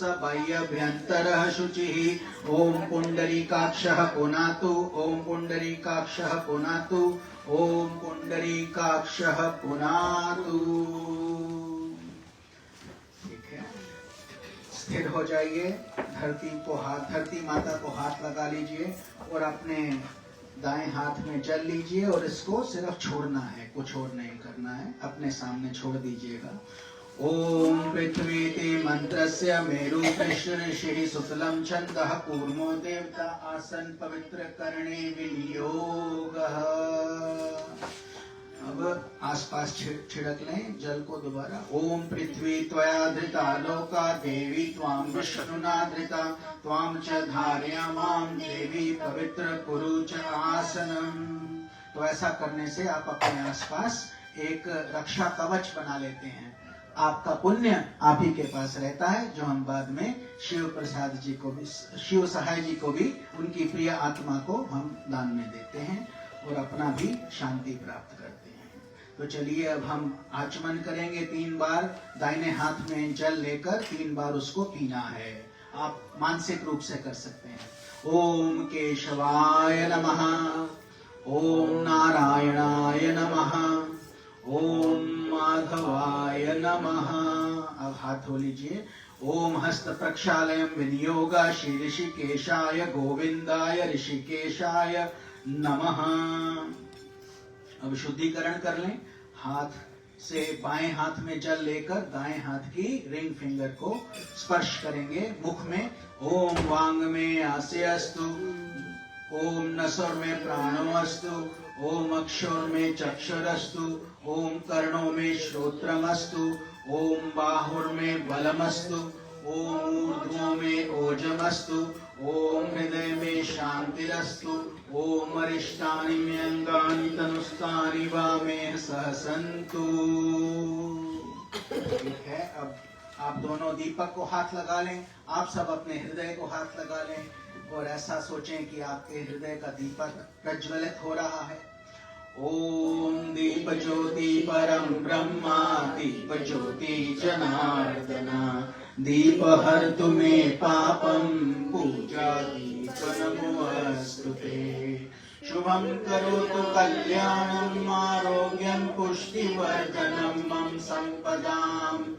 बाह्यभ्यन्तरः शुचिः। ओम पुंडरीकाक्षः पुनातु, ओम पुंडरीकाक्षः पुनातु, ओम पुंडरीकाक्षः पुनातु। ठीक है, स्थिर हो जाइए। धरती माता को हाथ लगा लीजिए और अपने दाएं हाथ में जल लीजिए और इसको सिर्फ छोड़ना है, कुछ और नहीं करना है, अपने सामने छोड़ दीजिएगा। ओम पृथ्वी ते मंत्रस्य मेरु कृष्ण ऋषि सुतलम छंदः कूर्मो देवता आसन पवित्र करणे विनियोगः। अब आसपास छिड़क लें जल को दोबारा। ओम पृथ्वी त्वया धृता लोका देवी त्वां विष्णुना धृता त्वां च धारयामां देवी पवित्र कुरु च आसनम। तो ऐसा करने से आप अपने आसपास एक रक्षा कवच बना लेते हैं। आपका पुण्य आप ही के पास रहता है, जो हम बाद में शिव प्रसाद जी को भी, शिव सहाय जी को भी, उनकी प्रिय आत्मा को हम दान में देते हैं और अपना भी शांति प्राप्त करते हैं। तो चलिए अब हम आचमन करेंगे 3 बार। दाहिने हाथ में जल लेकर 3 बार उसको पीना है। आप मानसिक रूप से कर सकते हैं। ओम केशवाय नमः, ओम नारायणाय नमः, ओम माधवाय नमः। अब हाथ धो लीजिए। ओम हस्त प्रक्षालयम विनियोगा श्री ऋषिकेशाय गोविंदाय ऋषिकेशाय नमः। अब शुद्धिकरण कर लें। हाथ से बाएं हाथ में जल लेकर दाएं हाथ की रिंग फिंगर को स्पर्श करेंगे मुख में। ओम वांग में आसे अस्तु, ओम नसर में प्राणो अस्तु, ओम अक्षर में चक्षुरस्तु, ओम कर्णों में श्रोत्रमस्तु, ओम बाहुर में बलमस्तु, ओम ऊर्ध्वों में ओजमस्तु, ओम हृदय में शांतिरस्तु, ओम अरिष्टानि में अंगानि तनुस्तानि वामे सहसन्तु। ठीक है, अब आप दोनों दीपक को हाथ लगा लें। आप सब अपने हृदय को हाथ लगा लें और ऐसा सोचें कि आपके हृदय का दीपक प्रज्वलित हो रहा है। ओम दीप ज्योति परम ब्रह्मा, दीप ज्योति जनार्दना, दीप हर्तु मे पापम, पूजा दीप नमोस्तुते। शुभं करोतु कल्याणं, आरोग्यं पुष्टिवर्धनं, मम संपदाम्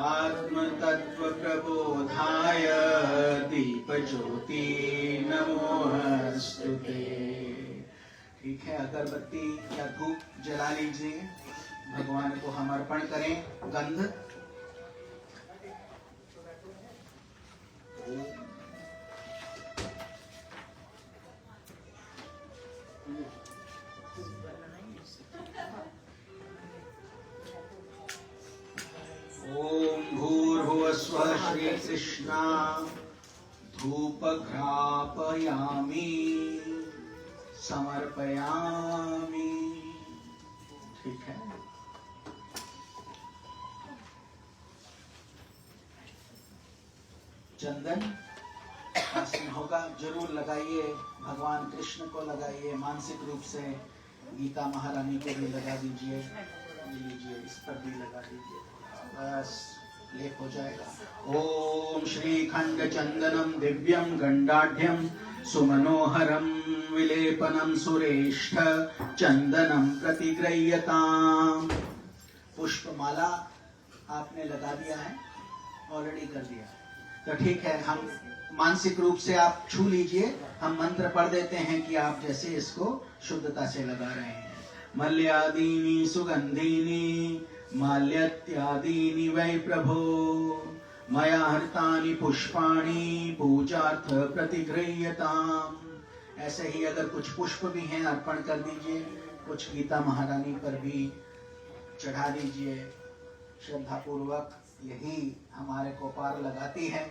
आत्मतत्व प्रबोधाय, दीप ज्योति नमोस्तुते। ठीक है, अगरबत्ती या धूप जला लीजिए, भगवान को हम अर्पण करें। गंध ओम भूर्भुवस्वः श्री कृष्णा धूप घ्रापयामि समर्पयामि। ठीक है, चंदन आसन होगा, जरूर लगाइए। भगवान कृष्ण को लगाइए, मानसिक रूप से गीता महारानी को भी लगा दीजिए। लीजिए, इस पर भी लगा दीजिए, बस लेप हो जाएगा। ओम श्रीखंड चंदनम दिव्यम गंडाढ्यम सुमनोहरम विलेपनम सुरेष्ठ चंदनम प्रतिगृह्यताम्। पुष्पमाला आपने लगा दिया है, ऑलरेडी कर दिया, तो ठीक है। हम मानसिक रूप से आप छू लीजिए, हम मंत्र पढ़ देते हैं कि आप जैसे इसको शुद्धता से लगा रहे हैं। मल्यादीनि सुगंधीनि माल्यत्यादीनि वै प्रभो, मया हृतानि पुष्पाणि पूजार्थ प्रतिगृह्यताम्। ऐसे ही अगर कुछ पुष्प भी हैं अर्पण कर दीजिए, कुछ गीता महारानी पर भी चढ़ा दीजिए श्रद्धा पूर्वक। यही हमारे को पार लगाती है,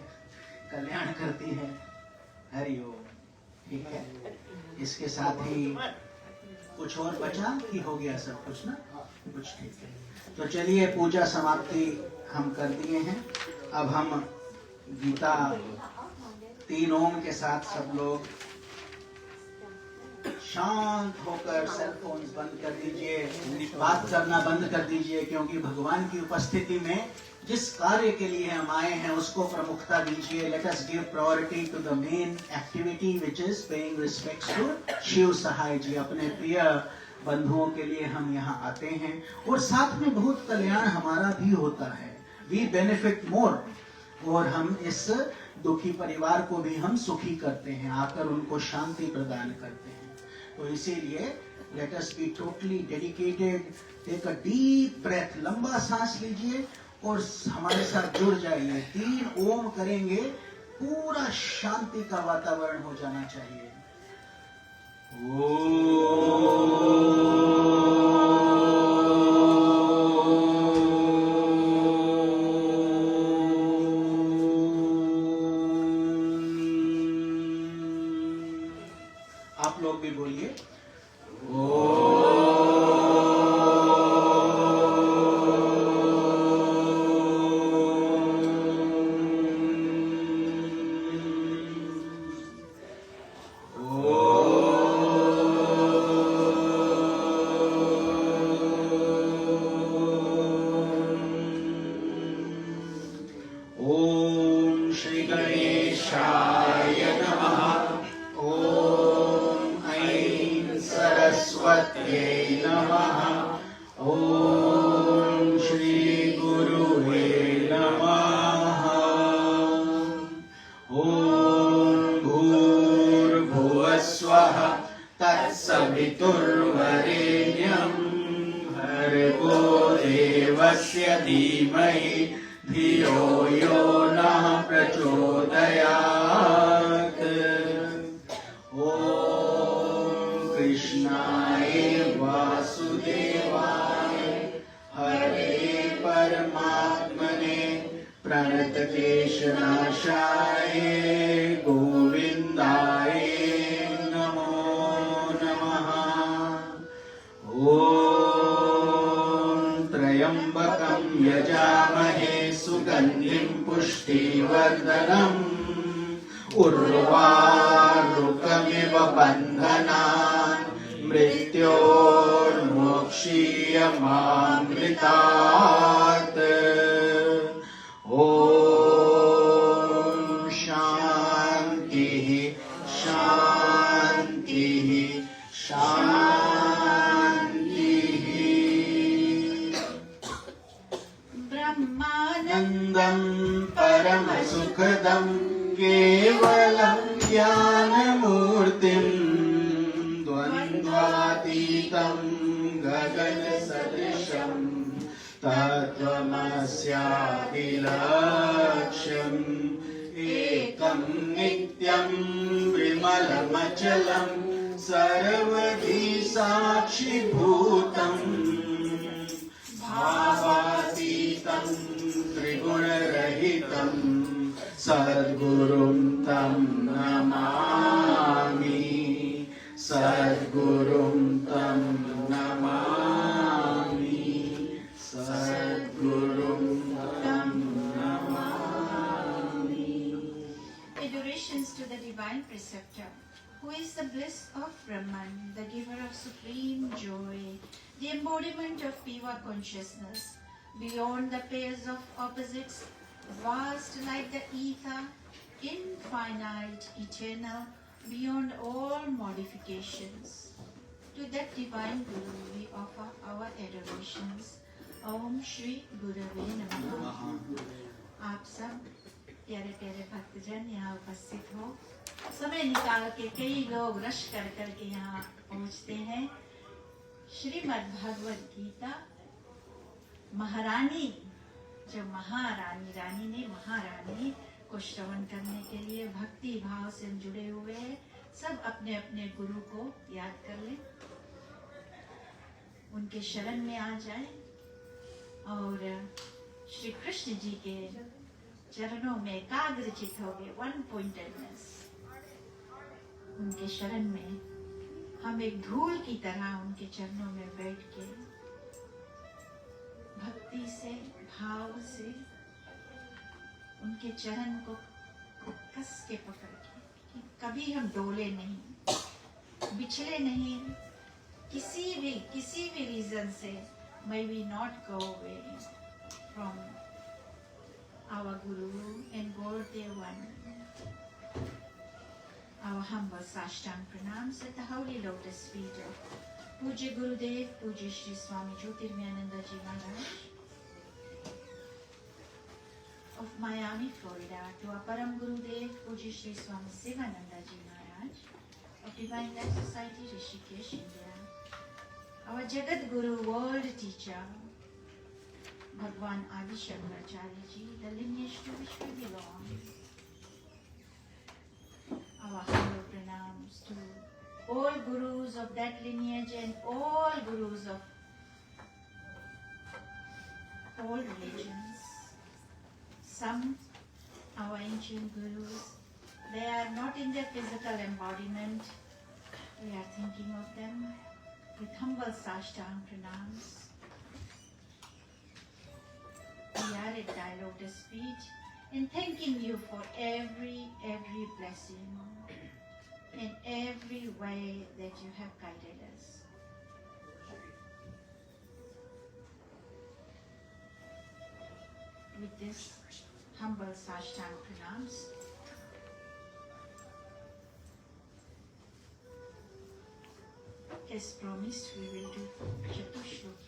कल्याण करती है। हरि ओम। ठीक है, इसके साथ ही कुछ और बचा कि हो गया सब कुछ ना? कुछ ठीक है, तो चलिए पूजा समाप्ति हम कर दिए हैं। अब हम गीता 3 ओम के साथ सब लोग शांत होकर सेल फोन्स बंद कर दीजिए, बात करना बंद कर दीजिए, क्योंकि भगवान की उपस्थिति में जिस कार्य के लिए हम आए हैं उसको प्रमुखता दीजिए। Let us give priority to the main activity which is paying respects to Shiv Sahay ji. अपने प्रिय बंधुओं के लिए हम यहाँ आते हैं और साथ में बहुत कल्याण हमारा भी होता है। वी बेनिफिट मोर, और हम इस दुखी परिवार को भी हम सुखी करते हैं, आकर उनको शांति प्रदान करते हैं। तो इसीलिए let us be totally dedicated. Take a deep breath, लंबा सांस लीजिए और हमारे साथ जुड़ जाइए। 3 ओम करेंगे, पूरा शांति का वातावरण हो जाना चाहिए। आप लोग भी बोलिए ओम श्री गणेशाय नमः। ओम ऐं सरस्वत्यै नमः। ओम श्री गुरुवे नमः। ओम भूर्भुवस्वः तत्सवितुर्वरेण्यं भर्गो देवस्य धीमहि धियो यो नः प्रचोदयात्। ओम कृष्णाय वासुदेवाय हरे परमात्मने प्रणतक्लेशनाशाय गोविन्दाय नमो नमः। ओम त्र्यंबकं यजामहे सुगंधिं पुष्टिवर्धनम् उर्वारुकमिव बन्धनान् मृत्योर्मोक्षीयमामृतात्। ओम शान्तिः शान्तिः शान्तिः। ब्रह्मानन्दं परमसुखदं केवलं ज्ञानमूर्तिं द्वन्द्वातीतं गगनसदृशं तत्त्वमस्याभिलक्ष्यम् एकं नित्यं विमलमचलं सर्वधी साक्षिभूतं भावातीतं त्रिगुणरहितं सद्गुरुं तं नमामि। सद्गुरुं तं नमामि। सद्गुरुं तं Namami. Adorations to the Divine Preceptor, who is the bliss of Brahman, the giver of supreme joy, the embodiment of pure consciousness, beyond the pairs of opposites, vast like the ether, infinite, eternal, beyond all modifications. To that divine Guru we offer our adorations. Om Shri Gurave Namaha. आप सब प्यारे प्यारे भक्तजन यहाँ उपस्थित हो, समय निकाल के कई लोग रश कर के यहाँ पहुँचते हैं। श्रीमद् भगवद गीता महारानी, जो महारानी रानी ने महारानी को श्रवण करने के लिए भक्ति भाव से जुड़े हुए हैं। सब अपने अपने गुरु को याद कर लें, उनके शरण में आ जाए और श्री कृष्ण जी के चरणों में एकाग्रचित हो गए, वन पॉइंटेडनेस। उनके शरण में हम एक धूल की तरह उनके चरणों में बैठ के भक्ति से भाव से उनके चरण को कस के पकड़ के, कि कभी हम डोले नहीं, बिछले नहीं, किसी भी रीजन से may we not go away from our Guru and Gurudev one. Our humble Sashtang pranams at the holy lotus feet of Pujya Gurudev, Pujya Shri Swami Jyotirmayananda Ji Maharaj of Miami, Florida, to our Param Gurudev, Pujya Shri Swami Sivananda Ji Maharaj of Divine Life Society, Rishikesh, India. Our Jagat Guru, world teacher, Bhagwan Adi Shankaracharya Ji, the lineage to which we belong. Our humble pranams to all gurus of that lineage and all gurus of all religions. Some, our ancient gurus, they are not in their physical embodiment. We are thinking of them with humble Sashtang pranams. We are at thy lotus feet and thanking you for every blessing in every way that you have guided us. With this humble Sashtang pranams, as promised, we will do Chatushloki.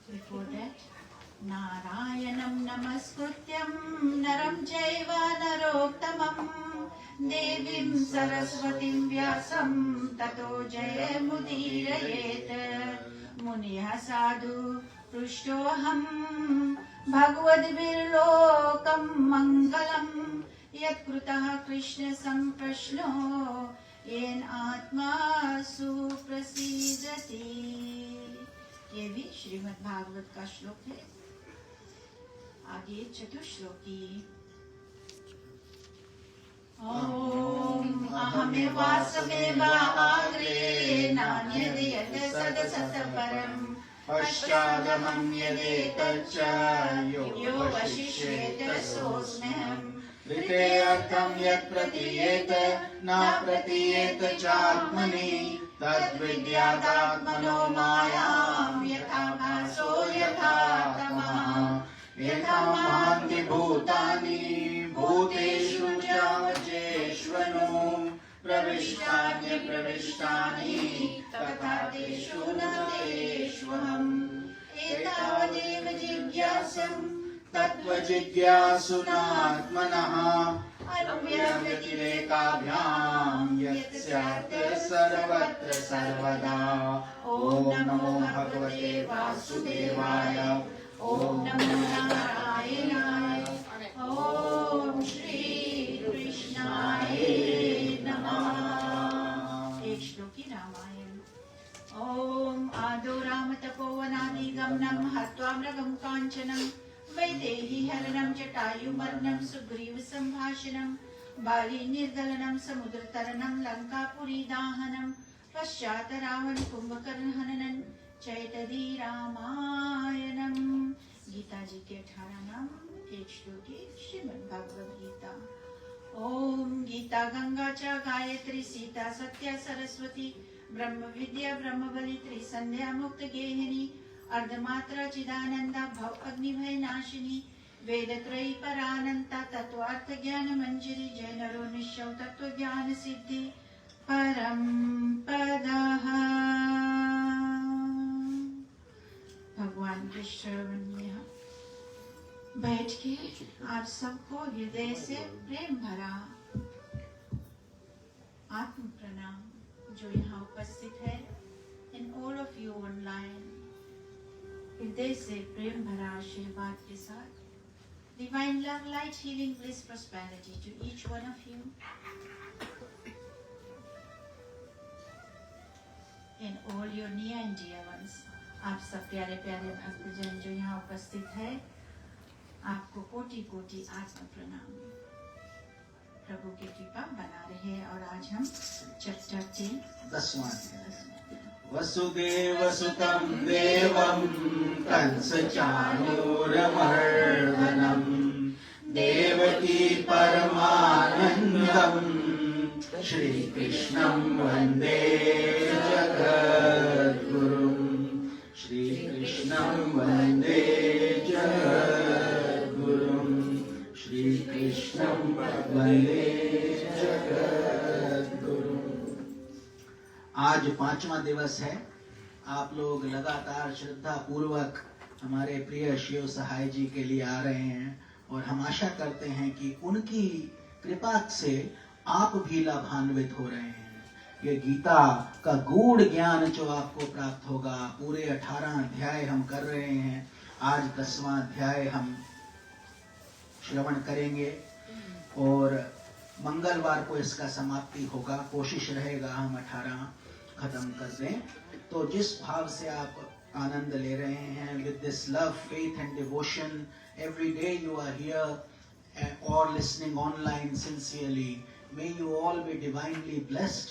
Before that, Narayanam Namaskrutyam Naram Jaiva Narottamam Devim Saraswatim Vyasam Tato Jayamudirayet Muniha Sadhu Prushtoham Bhagavad Virlokam Mangalam Yat Krutaha Krishna Samprashno Yen Atma Suprasidati. ये भी श्रीमद् भागवत का श्लोक है. आगे चतुश्लोकी. ओम अहमेवासमेवाग्रे नान्यदेयत सदसतपरम् पश्चादहं यदेतच्च यो वशिष्येत सोऽस्म्यहम् तृतीयार्थं यत् प्रतीयेत न प्रतीयेत चात्मनि तद्विद्यादात्मनो मायां यथा भासो यथा तमः यथा महान्ति भूतानि भूतेषु जावजेष्वनु प्रविष्टान्यप्रविष्टानि तथा तेषु न तेष्वहम् एतावदेव जिज्ञासं तत्त्वजिज्ञासुनात्मनः अव्यव्यतिरेकाभ्यां यत् स्यात् सर्वत्र सर्वदा. ॐ नमो भगवते वासुदेवाय. ॐ नमो नारायणाय. ॐ श्री कृष्णाय नमः. एक श्लोकी रामायण. ॐ आदौ राम तपोवनादिगमनं हत्वा मृगं काञ्चनं वैदेही हरणं जटायुमर्णं सुग्रीव सम्भाषणं बाली निर्गलनं समुद्रतरणं लंकापुरी दाहनं पश्चात् रावण कुंभकर्ण हननं चैतदी रामायणं. गीता जी के 18 नाम एक श्लोकी श्रीमद् भगवद गीता. ओम गीता गंगा च गायत्री सीता सत्या सरस्वती ब्रह्म विद्या ब्रह्म बलि त्रिसंध्या मुक्त गेहिनी अर्धमात्रा चिदानंदा भव अग्निभय नाशिनी वेद त्रयी परानंता तत्वार्थ ज्ञान मंजरी जय नरो निश्चौ तत्व ज्ञान सिद्धि परम पदः. भगवान के श्रवण में बैठ के आप सबको हृदय से प्रेम भरा आत्म प्रणाम जो यहाँ उपस्थित है. In all of you online हृदय से प्रेम भरा आशीर्वाद के साथ divine love light healing bliss prosperity to each one of you and all your near and dear ones. आप सब प्यारे प्यारे भक्तजन जो यहाँ उपस्थित है आपको कोटि कोटि आत्म प्रणाम. प्रभु की कृपा बना रहे. और आज हम चैप्टर 10 वसुदेव सुतं देवं कंसचाणूरमर्दनं देवकी परमानंद शान्तम् श्रीकृष्णं वन्दे जगद्गुरुम् श्रीकृष्णं वन्दे जगद्गुरुम् श्रीकृष्णं वन्दे जगद्गुरुम्। आज 5वां दिवस है। आप लोग लगातार श्रद्धा पूर्वक हमारे प्रिय शिव सहाय जी के लिए आ रहे हैं और हम आशा करते हैं कि उनकी कृपा से आप भी लाभान्वित हो रहे हैं। ये गीता का गूढ़ ज्ञान जो आपको प्राप्त होगा, पूरे 18 अध्याय हम कर रहे हैं। आज 10वां अध्याय हम श्रवण करेंगे और मंगलवार को इसका समाप्ति होगा। कोशिश रहेगा हम 18 खत्म कर दें। तो जिस भाव से आप आनंद ले रहे हैं, with this love, faith and devotion, every day you are here or listening online sincerely, may you all be divinely blessed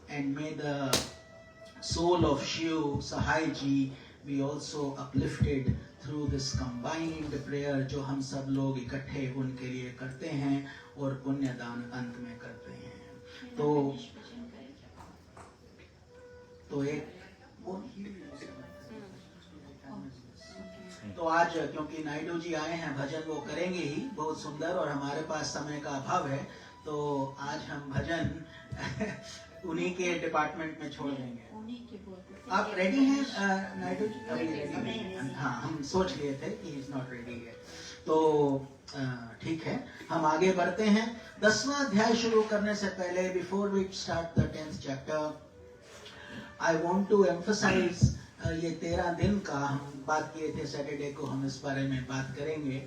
and may the soul of Shiv Sahai Ji be also uplifted through this combined prayer जो हम सब लोग इकट्ठे उनके लिए करते हैं और पुण्यदान अंत में करते हैं। तो एक तो आज क्योंकि नायडू जी आए हैं, भजन वो करेंगे ही बहुत सुंदर और हमारे पास समय का अभाव है, तो आज हम भजन उन्हीं के डिपार्टमेंट में छोड़ देंगे। आप रेडी हैं नायडू जी? हाँ, हम सोच लिए थे कि इज नॉट रेडी है, तो ठीक है, हम आगे बढ़ते हैं। 10वां अध्याय शुरू करने से पहले, before we start the 10th chapter, I want to emphasize ये 13 दिन का हम बात किए थे, सैटरडे को हम इस बारे में बात करेंगे।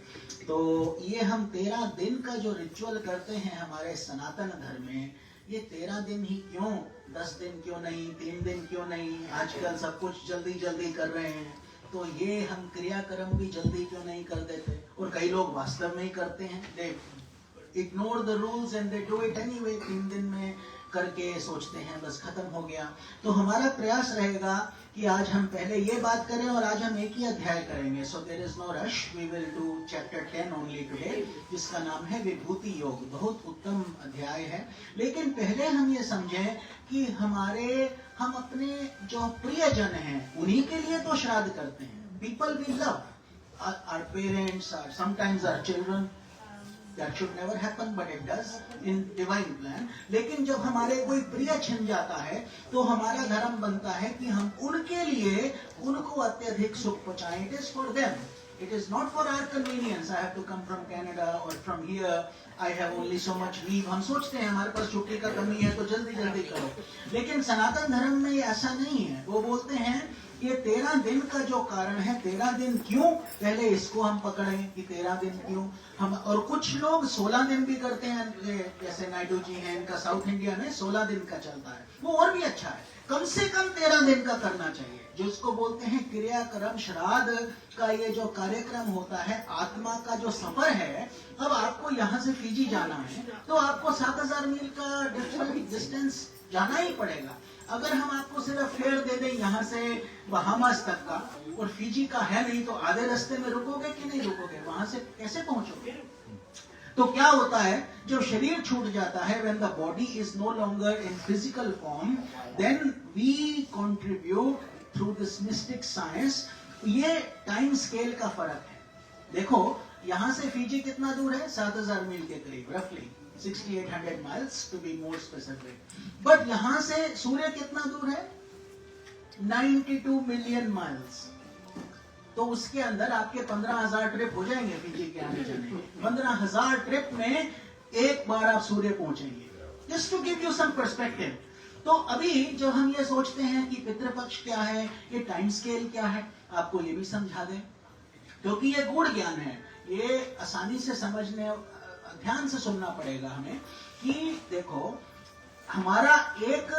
तो ये हम 13 दिन का जो रिचुअल करते हैं हमारे सनातन धर्म में, ये 13 दिन ही क्यों, 10 दिन क्यों नहीं, 3 दिन क्यों नहीं? आजकल सब कुछ जल्दी जल्दी कर रहे हैं, तो ये हम क्रियाक्रम भी जल्दी क्यों नहीं कर देते? और कई लोग वास्तव में ही करते हैं, दे ignore the rules and they do it anyway. 3 दिन में करके सोचते हैं बस खत्म हो गया। तो हमारा प्रयास रहेगा कि आज हम पहले ये बात करें और आज हम एक ही अध्याय करेंगे। So there is no rush, we will do chapter 10 only today, जिसका नाम है विभूति योग। बहुत उत्तम अध्याय है, लेकिन पहले हम ये समझें कि हम अपने जो प्रियजन हैं उन्हीं के लिए तो श्राद्ध करते हैं। People we love, our parents, sometimes our children, that should never happen but it does in divine plan। लेकिन जब हमारे कोई प्रिय छिन जाता है तो हमारा धर्म बनता है कि हम उनके लिए उनको अत्यधिक सुख पहुंचाएं। It is for them, it is not for our convenience। I have to come from Canada or from here, I have only so much leave। हम सोचते हैं हमारे पास छुट्टी का कमी है तो जल्दी जल्दी करो, लेकिन सनातन धर्म में ऐसा नहीं है। वो बोलते हैं ये 13 दिन का जो कारण है, 13 दिन क्यों, पहले इसको हम पकड़ें कि 13 दिन क्यों हम। और कुछ लोग 16 दिन भी करते हैं, जैसे नायडू जी हैं, इनका साउथ इंडिया में 16 दिन का चलता है, वो और भी अच्छा है। कम से कम 13 दिन का करना चाहिए, जो इसको बोलते हैं क्रियाक्रम श्राद्ध का। ये जो कार्यक्रम होता है, आत्मा का जो सफर है, अब आपको यहाँ से फिजी जाना है तो आपको 7000 मील का डिस्टेंस जाना ही पड़ेगा। अगर हम आपको सिर्फ फेयर दे दें यहाँ से बहामास तक का, और फिजी का है नहीं, तो आधे रास्ते में रुकोगे कि नहीं रुकोगे? वहां से कैसे पहुंचोगे? तो क्या होता है जब शरीर छूट जाता है, when the body is no longer in physical form, then we contribute through this mystic science। ये टाइम स्केल का फर्क है। देखो यहाँ से फिजी कितना दूर है? 7000 मील के करीब, रफली 6800 miles to be more specific। But यहाँ से सूर्य कितना दूर है? 92 मिलियन माइल्स। तो उसके अंदर आपके 15,000 ट्रिप हो जाएंगे फिजी के आने जाने। 15,000 ट्रिप में एक बार आप सूर्य पहुंचेंगे। Just to give you some perspective. तो अभी जब हम ये सोचते हैं कि पितृपक्ष क्या है, ये टाइम स्केल क्या है, आपको ये भी समझा दें, क्योंकि ये गूढ़ ज्ञान है, ये आसानी से समझने, ध्यान से सुनना पड़ेगा हमें। कि देखो हमारा एक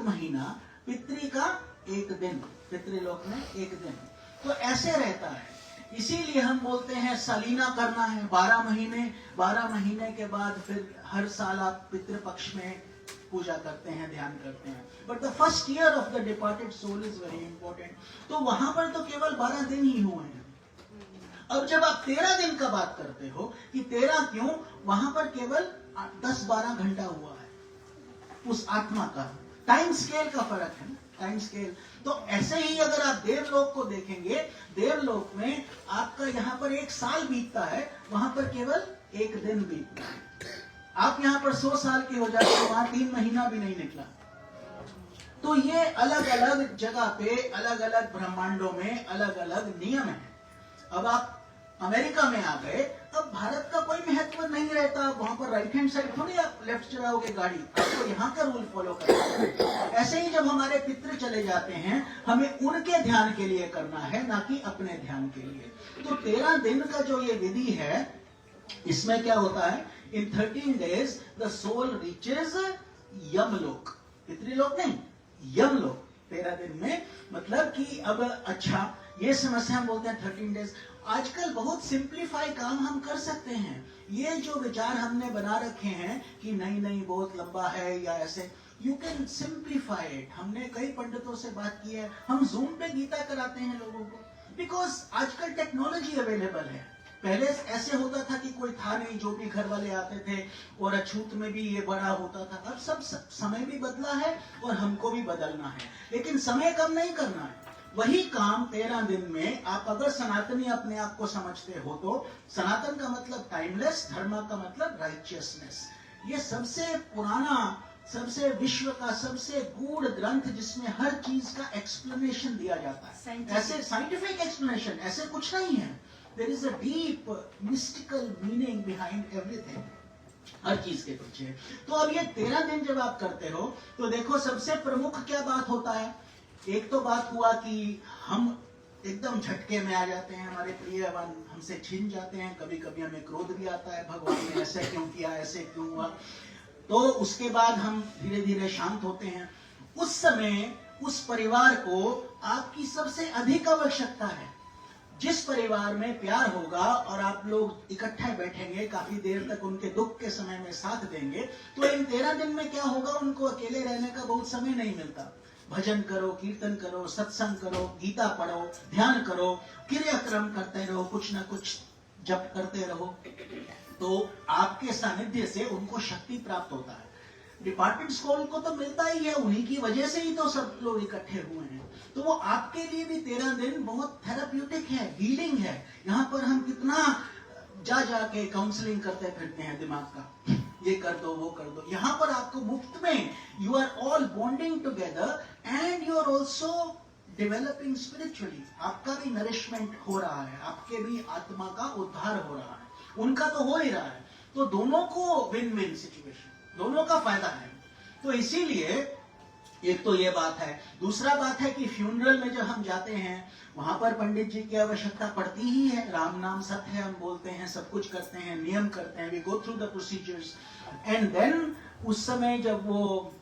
महीना पितृ का एक दिन, पितृलोक में एक दिन, तो ऐसे रहता है। इसीलिए हम बोलते हैं सालीना करना है, 12 महीने के बाद फिर हर साल आप पितृपक्ष में पूजा करते हैं, ध्यान करते हैं। But the first year of the departed soul is very important. तो वहां पर तो केवल 12 दिन ही हुए हैं। अब जब आप 13 दिन का बात करते हो कि 13 क्यों, वहां पर केवल 10-12 घंटा हुआ है उस आत्मा का। टाइम स्केल का फर्क है, टाइम स्केल। तो ऐसे ही अगर आप देवलोक को देखेंगे, देवलोक में आपका यहाँ पर 1 साल बीतता है, वहां पर केवल 1 दिन बीतता है। आप यहाँ पर 100 साल के हो जाते हैं, वहां 3 महीना भी नहीं निकला। तो ये अलग अलग जगह पे, अलग अलग ब्रह्मांडों में अलग अलग नियम है। अब आप अमेरिका में आ गए, अब भारत का कोई महत्व नहीं रहता। वहां पर राइट हैंड साइड थोड़ी आप लेफ्ट चलाओगे गाड़ी, आपको यहाँ का रूल फॉलो करना है। ऐसे ही जब हमारे पितृ चले जाते हैं, हमें उनके ध्यान के लिए करना है, ना कि अपने ध्यान के लिए। तो 13 दिन का जो ये विधि है, इसमें क्या होता है, इन 13 days द सोल रीचेज यमलोक, पितृलोक नहीं, यमलोक। 13 दिन में मतलब कि अब अच्छा, ये समस्या हम बोलते हैं 13 days। आजकल बहुत सिंप्लीफाई काम हम कर सकते हैं। ये जो विचार हमने बना रखे हैं कि नहीं बहुत लंबा है या ऐसे, यू कैन सिंप्लीफाई इट। हमने कई पंडितों से बात की है, हम जूम पे गीता कराते हैं लोगों को, बिकॉज आजकल टेक्नोलॉजी अवेलेबल है। पहले ऐसे होता था कि कोई था नहीं, जो भी घर वाले आते थे, और अछूत में भी ये बड़ा होता था। अब सब समय भी बदला है और हमको भी बदलना है, लेकिन समय कम नहीं करना है। वही काम 13 दिन में आप अगर सनातनी अपने आप को समझते हो, तो सनातन का मतलब टाइमलेस, धर्म का मतलब राइचियसनेस। ये सबसे पुराना, सबसे विश्व का सबसे गूढ़ ग्रंथ, जिसमें हर चीज का एक्सप्लेनेशन दिया जाता है। ऐसे साइंटिफिक एक्सप्लेनेशन ऐसे कुछ नहीं है। There is a deep mystical meaning behind everything, हर चीज के पीछे। तो अब ये 13 दिन जब आप करते हो, तो देखो सबसे प्रमुख क्या बात होता है। एक तो बात हुआ कि हम एकदम झटके में आ जाते हैं, हमारे प्रियवन हमसे छिन जाते हैं। कभी कभी हमें क्रोध भी आता है, भगवान ने ऐसे क्यों किया, ऐसे क्यों हुआ। तो उसके बाद हम धीरे धीरे शांत होते हैं। उस समय उस परिवार को आपकी सबसे अधिक आवश्यकता है। जिस परिवार में प्यार होगा और आप लोग इकट्ठे बैठेंगे, काफी देर तक उनके दुख के समय में साथ देंगे, तो इन 13 दिन में क्या होगा, उनको अकेले रहने का बहुत समय नहीं मिलता। भजन करो, कीर्तन करो, सत्संग करो, गीता पढ़ो, ध्यान करो, क्रियाक्रम करते रहो, कुछ ना कुछ जप करते रहो, तो आपके सानिध्य से उनको शक्ति प्राप्त होता है। डिपार्टमेंट स्कूल को तो मिलता ही है, उन्हीं की वजह से ही तो सब लोग इकट्ठे हुए हैं। तो वो आपके लिए भी 13 दिन बहुत थेराप्यूटिक है, हीलिंग है। यहाँ पर हम कितना जाके काउंसलिंग करते फिरते हैं दिमाग का, ये कर दो, वो कर दो। यहाँ पर आपको मुफ्त में, you are all bonding together and you are also developing spiritually. आपका भी नरिशमेंट हो रहा है, आपके भी आत्मा का उद्धार हो रहा है, उनका तो हो ही रहा है। तो दोनों को विन विन सिचुएशन, दोनों का फायदा है। तो इसीलिए एक तो ये बात है। दूसरा बात है कि फ्यूनरल में जब हम जाते हैं, वहां पर पंडित जी की आवश्यकता पड़ती ही है। राम नाम सत्य है, हम बोलते हैं, सब कुछ करते हैं, नियम करते हैं, we go through the procedures and then उस समय जब वो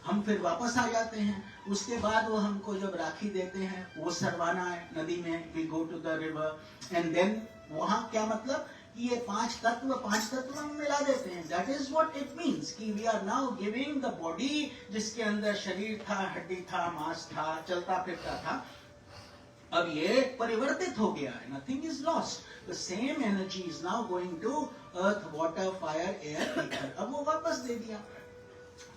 हम फिर वापस आ जाते हैं, उसके बाद वो हमको जब राखी देते हैं, वो सरवाना है नदी में, we go to the river and then वहां क्या मतलब कि ये 5 तत्व हम मिला देते हैं। That is what it means कि we are now giving the body, जिसके अंदर शरीर था, हड्डी था, मांस था, चलता फिरता था, अब ये परिवर्तित हो गया है। Nothing is lost, the same energy is now going to earth, water, fire, air, ether. अब वो वापस दे दिया।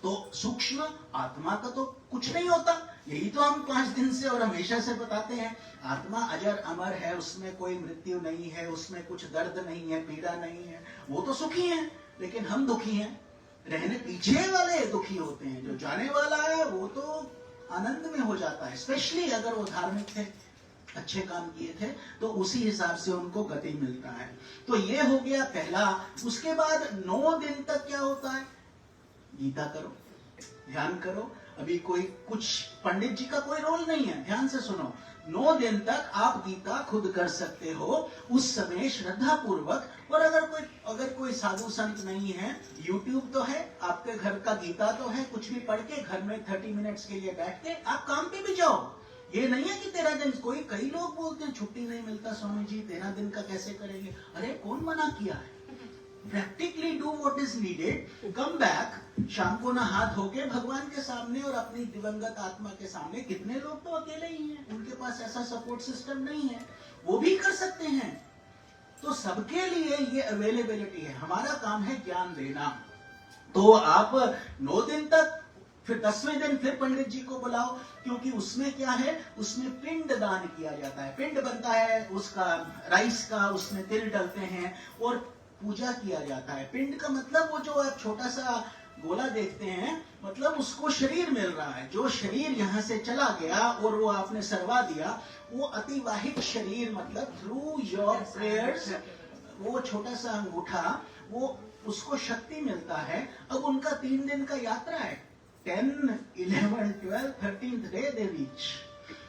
तो सूक्ष्म आत्मा का तो कुछ नहीं होता, यही तो हम 5 दिन से और हमेशा से बताते हैं। आत्मा अजर अमर है, उसमें कोई मृत्यु नहीं है, उसमें कुछ दर्द नहीं है, पीड़ा नहीं है, वो तो सुखी है। लेकिन हम दुखी हैं, रहने पीछे वाले दुखी होते हैं। जो जाने वाला है वो तो आनंद में हो जाता है, स्पेशली अगर वो धार्मिक थे, अच्छे काम किए थे, तो उसी हिसाब से उनको गति मिलता है। तो ये हो गया पहला। उसके बाद 9 दिन तक क्या होता है, गीता करो, ध्यान करो। अभी कोई कुछ पंडित जी का कोई रोल नहीं है, ध्यान से सुनो। 9 दिन तक आप गीता खुद कर सकते हो, उस समय श्रद्धा पूर्वक। और अगर कोई साधु संत नहीं है, यूट्यूब तो है, आपके घर का गीता तो है, कुछ भी पढ़ के घर में 30 मिनट्स के लिए बैठ के आप काम पे भी जाओ। ये नहीं है कि 13 दिन, कई लोग बोलते हैं छुट्टी नहीं मिलता स्वामी जी, 13 दिन का कैसे करेंगे। अरे कौन मना किया है? Practically do what is needed, come back, शाम को नहा धो के भगवान के सामने और अपनी दिवंगत आत्मा के सामने। कितने लोग तो अकेले ही हैं, उनके पास ऐसा सपोर्ट सिस्टम नहीं है, वो भी कर सकते हैं। सबके लिए ये अवेलेबिलिटी है। हमारा काम है ज्ञान देना। तो आप 9 दिन तक, फिर 10वें दिन फिर पंडित जी को बुलाओ, क्योंकि उसमें क्या है, उसमें पिंड दान किया जाता है। पिंड बनता है उसका राइस का, उसमें तिल डलते हैं और पूजा किया जाता है। पिंड का मतलब वो जो आप छोटा सा गोला देखते हैं, मतलब उसको शरीर मिल रहा है। जो शरीर यहाँ से चला गया और वो आपने सरवा दिया, वो अतिवाहिक शरीर, मतलब थ्रू योर प्रेयर्स, वो छोटा सा अंगूठा, वो उसको शक्ति मिलता है। अब उनका 3 दिन का यात्रा है, 10, 11, 12, 13th डे दे रीच।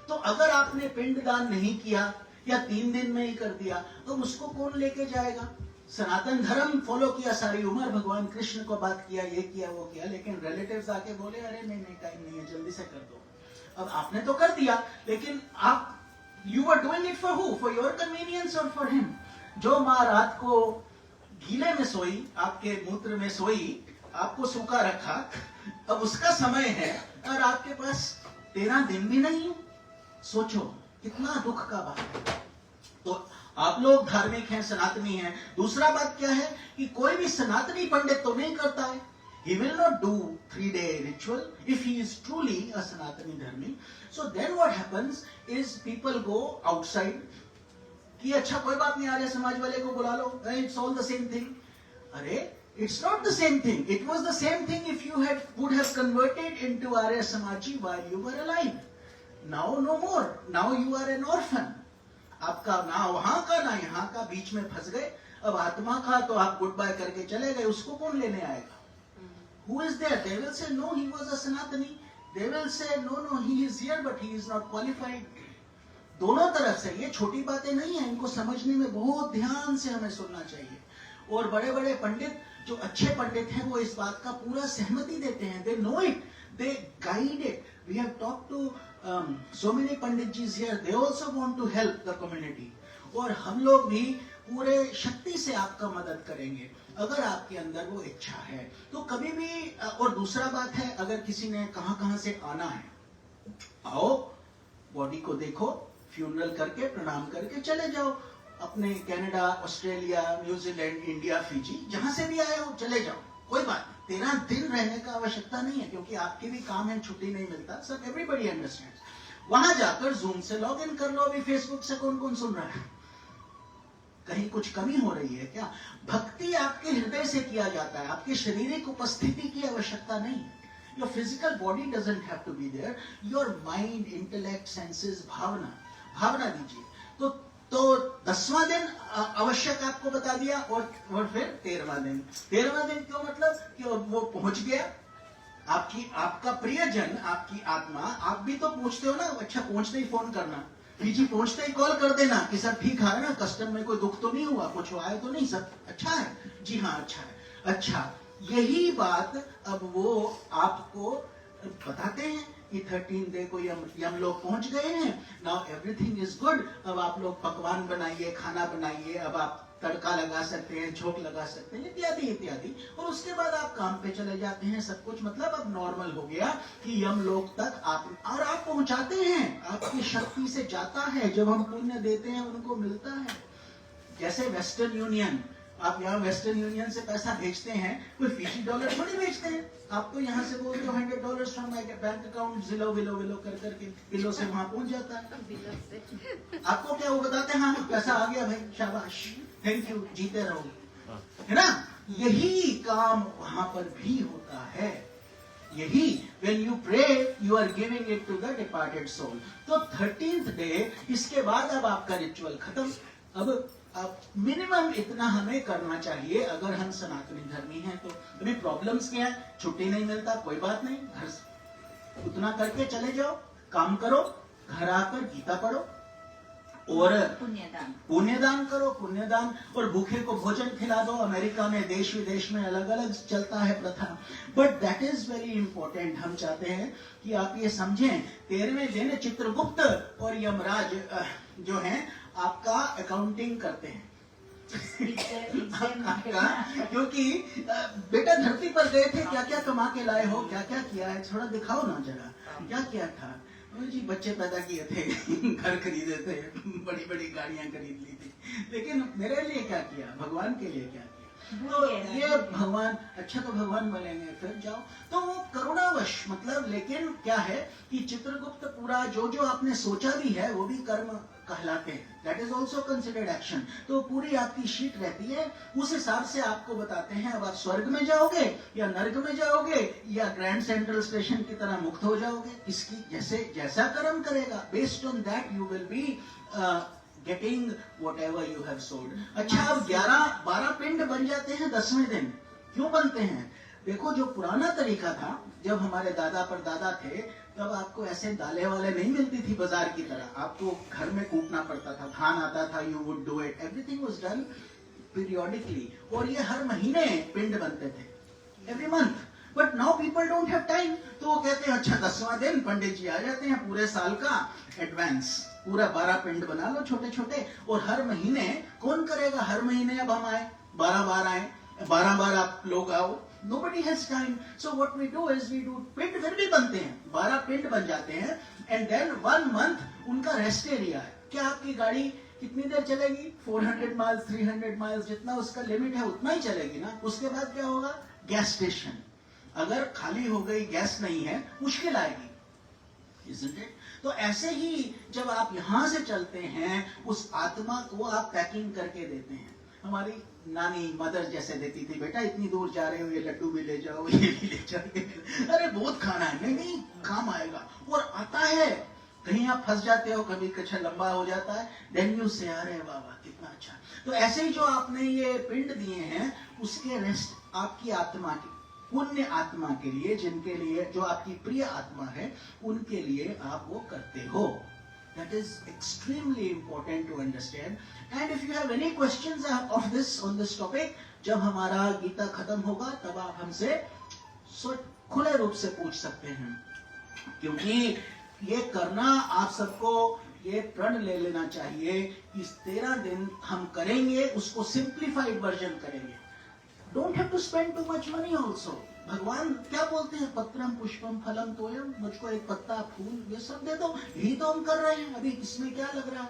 तो अगर आपने पिंडदान नहीं किया या 3 दिन में ही कर दिया, तो उसको कौन लेके जाएगा? सनातन धर्म फॉलो किया सारी उम्र, भगवान कृष्ण को बात किया, ये किया वो किया, लेकिन रिलेटिव्स आके बोले अरे नहीं नहीं टाइम नहीं है, जल्दी से कर दो। अब आपने तो कर दिया, लेकिन आप you are doing it for who? For your convenience और फॉर हिम? जो माँ रात को गीले में सोई, आपके मूत्र में सोई, आपको सूखा रखा, अब उसका समय है और आपके पास 13 दिन भी नहीं है। सोचो कितना दुख का बात है। तो आप लोग धार्मिक हैं, सनातनी हैं। दूसरा बात क्या है कि कोई भी सनातनी पंडित तो नहीं करता है। He will not do 3-day ritual if he is truly a Sanatani dharmi. So then what happens is people go outside कि अच्छा कोई बात नहीं, आर्य समाज वाले को बुला लो, it's all the same thing. अरे it's not the same thing. It was the same thing if you would have converted into Arya Samaji while you were alive. Now no more. Now you are an orphan. आपका ना वहां का ना यहाँ का, बीच में फंस गए। अब आत्मा का तो आप गुड बाय करके चले गए, उसको कौन लेने आएगा? Who is there? They will say no, he was a Sanatani. They will say no, he is here but he is not qualified. दोनों तरफ से ये छोटी बातें नहीं है, इनको समझने में बहुत ध्यान से हमें सुनना चाहिए। और बड़े बड़े पंडित, जो अच्छे पंडित हैं, वो इस बात का पूरा सहमति देते हैं। They know it, they guide it. We have talked to so many panditjis here. They also want to help the community. और हम लोग भी पूरे शक्ति से आपका मदद करेंगे अगर आपके अंदर वो इच्छा है तो कभी भी। और दूसरा बात है, अगर किसी ने कहां से आना है, आओ, बॉडी को देखो, फ्यूनरल करके प्रणाम करके चले जाओ। अपने Canada, Australia, New Zealand, India, Fiji, जहां से भी आए हो चले जाओ, कोई बात नहीं। 13 दिन रहने का आवश्यकता नहीं है, क्योंकि आपके भी काम है, छुट्टी नहीं मिलता, सब एवरीबॉडी अंडरस्टैंड्स। वहां जाकर जूम से लॉग इन कर लो। अभी फेसबुक से कौन कौन सुन रहा है? कहीं कुछ कमी हो रही है क्या? भक्ति आपके हृदय से किया जाता है, आपकी शारीरिक उपस्थिति की आवश्यकता नहीं है। Your physical body doesn't have to be there, your mind, intellect, senses, भावना दीजिए। तो 10वां दिन आवश्यक आपको बता दिया, और फिर 13वां दिन। 13वां दिन क्यों? मतलब कि वो पहुंच गया, आपका प्रियजन, आपकी आत्मा। आप भी तो पूछते हो ना, अच्छा पहुंचते ही फोन करना, पीजी पहुंचते ही कॉल कर देना कि सब ठीक है ना, कस्टम में कोई दुख तो नहीं हुआ, कुछ आया तो नहीं, सब अच्छा है? जी हाँ अच्छा है। अच्छा, यही बात अब वो आपको बताते हैं कि 13 डे को हम लोग पहुंच गए हैं, नाउ एवरीथिंग इज गुड। अब आप लोग पकवान बनाइए, खाना बनाइए, अब आप तड़का लगा सकते हैं, झोंक लगा सकते हैं, इत्यादि इत्यादि। और उसके बाद आप काम पे चले जाते हैं, सब कुछ मतलब अब नॉर्मल हो गया कि यम लोग तक आप पहुंचाते हैं, आपकी शक्ति से जाता है। जब हम पुण्य देते हैं उनको मिलता है। जैसे वेस्टर्न यूनियन, आप यहाँ वेस्टर्न यूनियन से पैसा भेजते हैं, कोई फिजी डॉलर थोड़ी भेजते हैं। आप तो यहाँ से बोलते हो $100 फ्रॉम माय बैंक अकाउंट, जिलो विलो कर करके किलो से वहां पहुंच जाता है। आपको क्या वो बताते हैं, हाँ पैसा आ गया भाई, शाबाश, थैंक यू, जीते रहो, है ना? यही काम वहां पर भी होता है। यही when you pray you are giving it to the departed soul. तो 13th डे, इसके बाद अब आपका रिचुअल खत्म। अब मिनिमम इतना हमें करना चाहिए अगर हम सनातनी धर्मी हैं तो। अभी प्रॉब्लम्स क्या है? छुट्टी नहीं मिलता, कोई बात नहीं, घर उतना करके चले जाओ, काम करो, घर आकर गीता पढ़ो और पुण्यदान करो, पुण्यदान, और भूखे को भोजन खिला दो। अमेरिका में, देश विदेश में अलग अलग चलता है प्रथा, but that is very important. हम चाहते हैं कि आप ये समझें, 13वें दिन चित्रगुप्त और यमराज जो हैं आपका अकाउंटिंग करते हैं आपका, क्योंकि बेटा धरती पर गए थे, क्या क्या कमा के लाए हो, क्या क्या किया है, थोड़ा दिखाओ ना जरा, क्या क्या था। जी बच्चे पैदा किए थे, घर खरीदे थे, बड़ी बड़ी गाड़ियां खरीद ली थी, लेकिन मेरे लिए क्या किया, भगवान के लिए क्या किया? तो ये भगवान, अच्छा तो भगवान बोलेंगे फिर जाओ। तो वो करुणावश, मतलब लेकिन क्या है कि चित्रगुप्त पूरा जो जो आपने सोचा भी है वो भी कर्म कहलाते हैं, that is also considered action. तो पूरी आपकी शीट रहती है, उस हिसाब से आपको बताते हैं अब आप स्वर्ग में जाओगे या नर्क में जाओगे या ग्रैंड सेंट्रल स्टेशन की तरह मुक्त हो जाओगे। इसकी जैसे जैसा कर्म करेगा, based on that you will be getting what ever you have sold. अच्छा, अब 11-12 पिंड बन जाते हैं 10वें दिन। क्यों बनते हैं? देखो, जो पुराना तरीका था, जब हमारे दादा परदादा थे, तब आपको ऐसे दालें वाले नहीं मिलती थी बाजार की तरह, आपको घर में कूटना पड़ता था, धान आता था, you would do it, everything was done periodically, और ये हर महीने पिंड बनते थे, every month. But now people don't have time, तो वो कहते हैं अच्छा 10वां दिन पंडित जी आ जाते हैं, पूरे साल का एडवांस, पूरा 12 पिंड बना लो छोटे छोटे, और हर महीने कौन करेगा? हर महीने अब हम आए, 12 बार आए, 12 बार आप लोग आओ, nobody has time. So what we do is we do पिंड फिर भी बनते हैं, 12 पिंड बन जाते हैं, and then 1 month उनका रेस्ट एरिया है। क्या आपकी गाड़ी कितनी देर चलेगी? 400 माइल्स, 300 माइल्स, जितना उसका लिमिट है उतना ही चलेगी ना। उसके बाद क्या होगा? Gas station. अगर खाली हो गई, गैस नहीं है, मुश्किल आएगी, isn't it? तो ऐसे ही जब आप यहां से चलते हैं, उस आत्मा को आप पैकिंग करके देते हैं। हमारी नानी, मदर जैसे देती थी, बेटा इतनी दूर जा रहे हो, ये लड्डू भी ले जाओ, ये भी ले जाओ, अरे बहुत खाना है, नहीं नहीं काम आएगा, और आता है। कहीं आप फंस जाते हो, कभी कुछ लंबा हो जाता है, देन यू से अरे बाबा कितना अच्छा। तो ऐसे ही जो आपने ये पिंड दिए हैं, उसके रेस्ट आपकी आत्मा की, पुण्य आत्मा के लिए, जिनके लिए, जो आपकी प्रिय आत्मा है, उनके लिए आप वो करते हो। That is extremely important to understand. And if you have any questions of this on this topic, जब हमारा गीता खत्म होगा तब आप हमसे खुले रूप से पूछ सकते हैं, क्योंकि ये करना आप सबको ये प्रण ले लेना चाहिए कि इस 13 दिन हम करेंगे, उसको सिंप्लीफाइड वर्जन करेंगे। Don't have to spend too much money also. भगवान क्या बोलते हैं? पत्रम पुष्पम फलम तोयम, मुझको एक पत्ता, फूल, ये सब दे दो, यही तो हम कर रहे हैं अभी, इसमें क्या लग रहा है?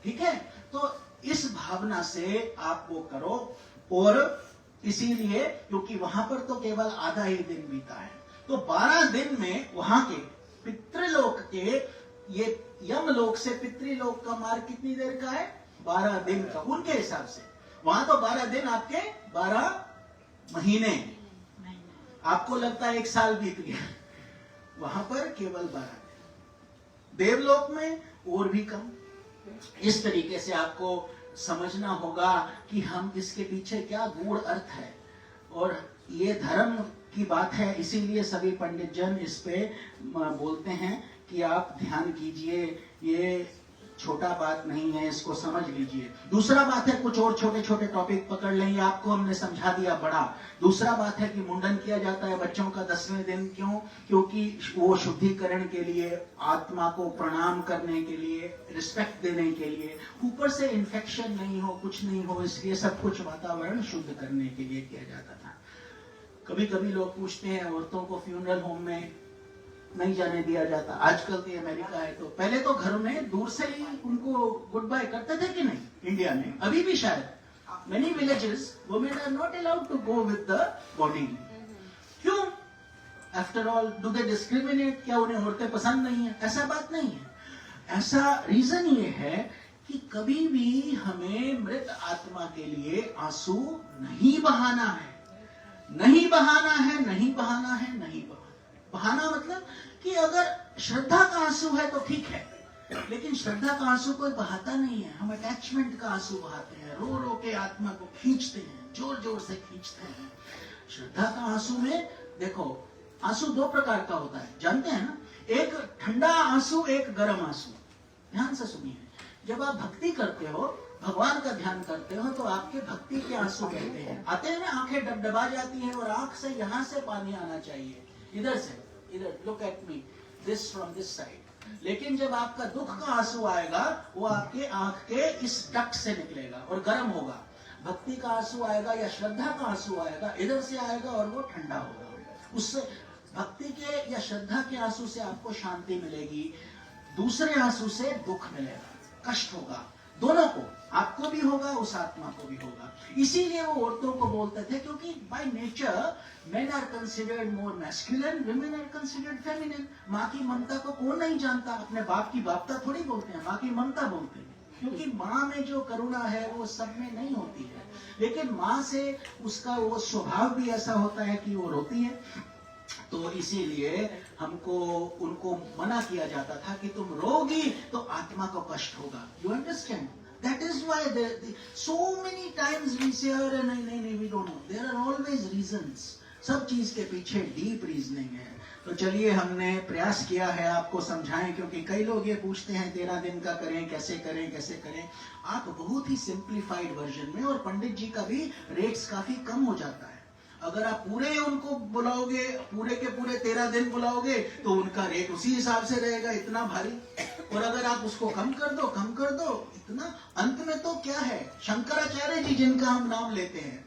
ठीक है, तो इस भावना से आप वो करो। और इसीलिए क्योंकि वहां पर तो केवल आधा ही दिन बीता है, तो 12 दिन में वहां के पितृलोक के, ये यमलोक से पितृलोक का मार्ग कितनी देर का है? 12 दिन का, उनके हिसाब से। वहां तो 12 दिन आपके 12 महीने, आपको लगता है 1 साल बीत गया, वहां पर केवल 12 दिन। देवलोक में और भी कम। इस तरीके से आपको समझना होगा कि हम इसके पीछे क्या गूढ़ अर्थ है, और ये धर्म की बात है, इसीलिए सभी पंडित जन इस पे बोलते हैं कि आप ध्यान कीजिए, ये छोटा बात नहीं है, इसको समझ लीजिए। दूसरा बात है, कुछ और छोटे छोटे टॉपिक पकड़ लेंगे, आपको हमने समझा दिया बड़ा। दूसरा बात है कि मुंडन किया जाता है बच्चों का 10वें दिन, क्यों? क्योंकि वो शुद्धिकरण के लिए, आत्मा को प्रणाम करने के लिए, रिस्पेक्ट देने के लिए, ऊपर से इन्फेक्शन नहीं हो, कुछ नहीं हो, इसलिए सब कुछ वातावरण शुद्ध करने के लिए किया जाता था। कभी कभी लोग पूछते हैं, औरतों को फ्यूनरल होम में नहीं जाने दिया जाता। आजकल तो अमेरिका है, तो पहले तो घर में दूर से ही उनको गुड बाय करते थे कि नहीं? इंडिया में अभी भी शायद many villages women are not allowed to go with the body. क्यों? After all do they discriminate? क्या उन्हें औरतें पसंद नहीं है? ऐसा बात नहीं है। ऐसा रीजन ये है कि कभी भी हमें मृत आत्मा के लिए आंसू नहीं बहाना है, नहीं बहाना है, नहीं बहाना है, नहीं बहाना मतलब कि अगर श्रद्धा का आंसू है तो ठीक है, लेकिन श्रद्धा का आंसू कोई बहाता नहीं है। हम अटैचमेंट का आंसू बहाते हैं, रो रो के आत्मा को खींचते हैं, जोर जोर से खींचते हैं। श्रद्धा का आंसू में देखो, आंसू 2 प्रकार का होता है, जानते हैं ना? एक ठंडा आंसू, एक गर्म आंसू। ध्यान से सुनिए, जब आप भक्ति करते हो, भगवान का ध्यान करते हो, तो आपके भक्ति के आंसू बहते हैं, आते हैं ना, आंखें डबडबा जाती हैं, और आंख से यहां से पानी आना चाहिए, इधर से, इधर, look at me, this from this side. लेकिन जब आपका दुख का आंसू आएगा, वो आपके आंख के इस डक्ट से निकलेगा और गर्म होगा। भक्ति का आंसू आएगा या श्रद्धा का आंसू आएगा, इधर से आएगा और वो ठंडा होगा। उससे भक्ति के या श्रद्धा के आंसू से आपको शांति मिलेगी, दूसरे आंसू से दुख मिलेगा, कष्ट होगा, दोनों को, आपको भी होगा, उस आत्मा को भी होगा। इसीलिए वो औरतों को बोलते थे, क्योंकि by nature men are considered more masculine, women are considered feminine। माँ की ममता को कौन नहीं जानता? अपने बाप की बापता थोड़ी बोलते हैं, माँ की ममता बोलते हैं, क्योंकि माँ में जो करुणा है वो सब में नहीं होती है। लेकिन माँ से उसका वो स्वभाव भी ऐसा होता है कि वो रोती है, तो इसीलिए हमको उनको मना किया जाता था कि तुम रोगी तो आत्मा को कष्ट होगा। You understand? That is why so many times we say, अरे नहीं, we don't know. There are always reasons. सब चीज के पीछे डीप रीजनिंग है। तो चलिए, हमने प्रयास किया है आपको समझाएं, क्योंकि कई लोग ये पूछते हैं 13 दिन का करें, कैसे करें। आप बहुत ही सिंप्लीफाइड वर्जन में, और पंडित जी का भी रेट्स काफी कम हो जाता है। अगर आप पूरे उनको बुलाओगे, पूरे के पूरे 13 दिन बुलाओगे, तो उनका रेट उसी हिसाब से रहेगा, इतना भारी। और अगर आप उसको कम कर दो इतना, अंत में तो क्या है, शंकराचार्य जी जिनका हम नाम लेते हैं,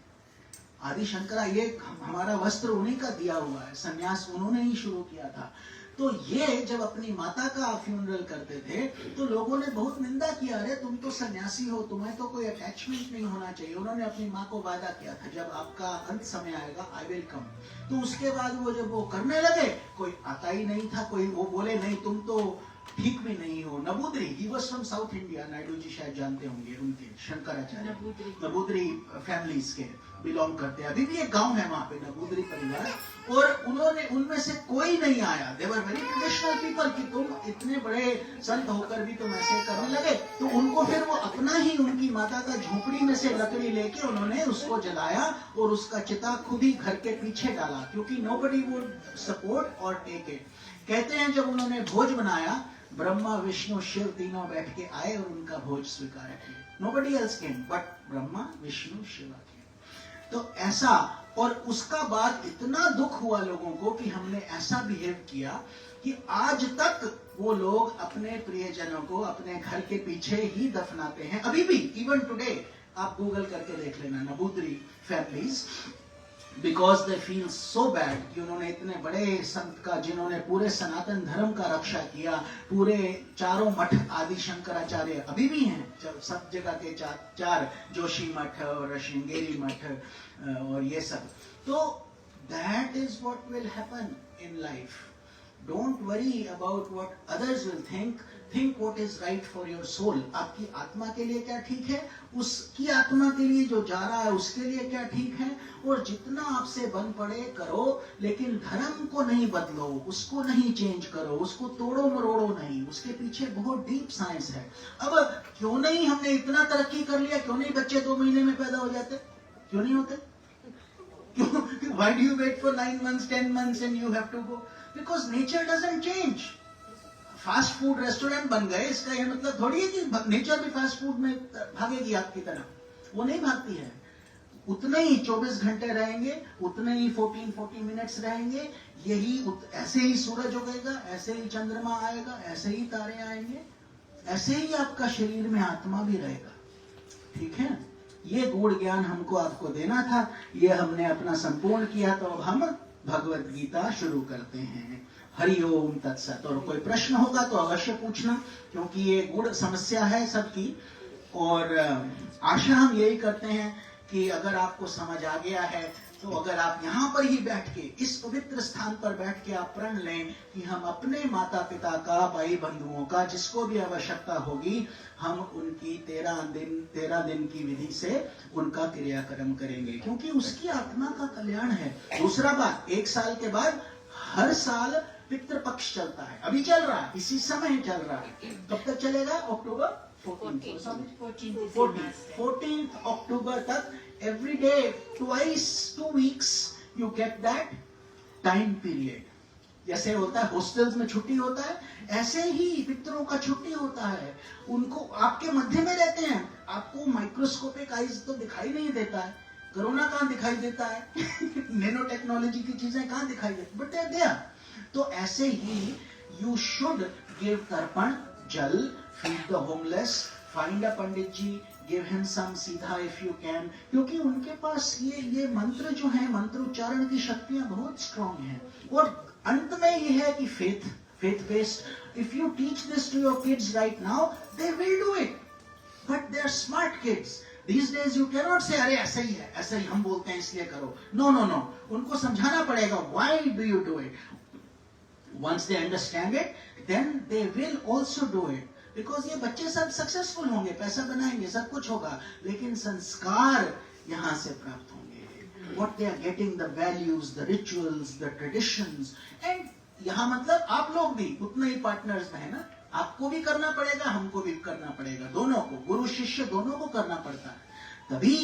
आदि शंकरा, ये हमारा वस्त्र उन्हीं का दिया हुआ है, सन्यास उन्होंने ही शुरू किया था। तो ये जब अपनी माता का फ्यूनरल करते थे तो लोगों ने बहुत निंदा किया, अरे तुम तो सन्यासी हो, तुम्हें तो कोई अटैचमेंट नहीं होना चाहिए। उन्होंने अपनी माँ को वादा किया था, जब आपका अंत समय आएगा आई विल कम। तो उसके बाद वो जब वो करने लगे, कोई आता ही नहीं था, कोई वो बोले नहीं तुम तो ठीक भी नहीं हो। नबूदरी, ही was from south India, Naidu ji शायद जानते होंगे, उनके शंकराचार्य नबूदरी फैमिलीज के बिलोंग करते हैं। अभी भी एक गांव है वहां पे, नबूदरी परिवार, और उन्होंने, उनमें से कोई नहीं आया। दे वर वेरी ट्रेडिशनल पीपल कि तुम इतने बड़े संत होकर भी तुम ऐसे करने लगे। तो उनको फिर वो अपना ही, उनकी माता का झोपड़ी में से लकड़ी लेके उन्होंने उसको जलाया और उसका चिता खुद ही घर के पीछे डाला, क्योंकि नोबडी वुड सपोर्ट और टेक इट। कहते हैं जब उन्होंने भोज बनाया, ब्रह्मा विष्णु शिव तीनों बैठ के आए और उनका भोज स्वीकार किया। Nobody else came but Brahma Vishnu Shiva. तो ऐसा, और उसका बाद इतना दुख हुआ लोगों को कि हमने ऐसा बिहेव किया कि आज तक वो लोग अपने प्रियजनों को अपने घर के पीछे ही दफनाते हैं, अभी भी, इवन टुडे। आप गूगल करके देख लेना, Namboodiri families, because they feel so bad कि उन्होंने इतने बड़े संत का, जिन्होंने पूरे सनातन धर्म का रक्षा किया, पूरे चारों मठ आदि शंकराचार्य अभी भी हैं, सब जगह के चार जोशी मठ और श्रृंगेरी मठ और ये सब। तो that is what will happen in life. Don't worry about what others will think what is right for your soul. आपकी आत्मा के लिए क्या ठीक है, उसकी आत्मा के लिए जो जा रहा है उसके लिए क्या ठीक है। और जितना आपसे बन पड़े करो, लेकिन धर्म को नहीं बदलो, उसको नहीं चेंज करो, उसको तोड़ो मरोड़ो नहीं, उसके पीछे बहुत डीप साइंस है। अब क्यों नहीं हमने इतना तरक्की कर लिया, क्यों नहीं बच्चे 2 महीने में पैदा हो जाते, क्यों नहीं होते? Why do you wait for 9 months, 10 months and you have to go? Because nature doesn't change. Fast food restaurant बन गए, इसका यह मतलब थोड़ी है कि नेचर भी फास्ट फूड में भागेगी आपकी तरह, वो नहीं भागती है। उतने ही 24 घंटे रहेंगे, उतने ही 14-40 मिनट्स रहेंगे, यही ऐसे ही सूरज उगेगा, ऐसे ही चंद्रमा आएगा, ऐसे ही तारे आएंगे, ऐसे ही आपका शरीर में आत्मा भी रहेगा। ठीक है, ये गूढ़ ज्ञान हमको आपको देना था, ये हमने अपना संपूर्ण किया। तो अब हम भगवत गीता शुरू करते हैं। हरि ओम तत्सत। और कोई प्रश्न होगा तो अवश्य पूछना, क्योंकि ये गूढ़ समस्या है सबकी। और आशा हम यही करते हैं कि अगर आपको समझ आ गया है, तो अगर आप यहाँ पर ही बैठ के, इस पवित्र स्थान पर बैठ के आप प्रण लें कि हम अपने माता पिता का, भाई बंधुओं का, जिसको भी आवश्यकता होगी, हम उनकी 13 दिन की विधि से उनका क्रियाक्रम करेंगे, क्योंकि उसकी आत्मा का कल्याण है। दूसरा बात, 1 साल के बाद हर साल पितृपक्ष चलता है, अभी चल रहा है, इसी समय चल रहा है। कब तक चलेगा? अक्टूबर 14th अक्टूबर तक। Every day, twice 2 weeks, you get that time period. जैसे होता है हॉस्टल्स में छुट्टी होता है, ऐसे ही पितरों का छुट्टी होता है। उनको आपके मध्य में रहते हैं, आपको माइक्रोस्कोपिक आइज तो दिखाई नहीं देता है। कोरोना कहाँ दिखाई देता है? नैनो टेक्नोलॉजी की चीजें कहाँ दिखाई देती, बट दे देयर। तो ऐसे ही you should give tarpan, jal, feed the homeless, find a pandit ji, give him some sidha if you can, क्योंकि उनके पास ये मंत्र जो है, मंत्र उच्चारण की शक्तियां बहुत स्ट्रांग हैं। और अंत में ये है कि faith based if you teach this to your kids right now, they will do it. But they are smart kids. These days you cannot say, अरे ऐसा ही है, ऐसा ही हम बोलते हैं इसलिए करो. No, no, no. उनको समझाना पड़ेगा. Why do you do it? Once they understand it, then they will also do it. Because ये बच्चे सब सक्सेसफुल होंगे, पैसा बनाएंगे, सब कुछ होगा, लेकिन संस्कार यहाँ से प्राप्त होंगे. What they are getting, the values, the rituals, the traditions, and यहाँ मतलब आप लोग भी उतने ही पार्टनर्स में है ना. आपको भी करना पड़ेगा, हमको भी करना पड़ेगा, दोनों को, गुरु शिष्य दोनों को करना पड़ता है. तभी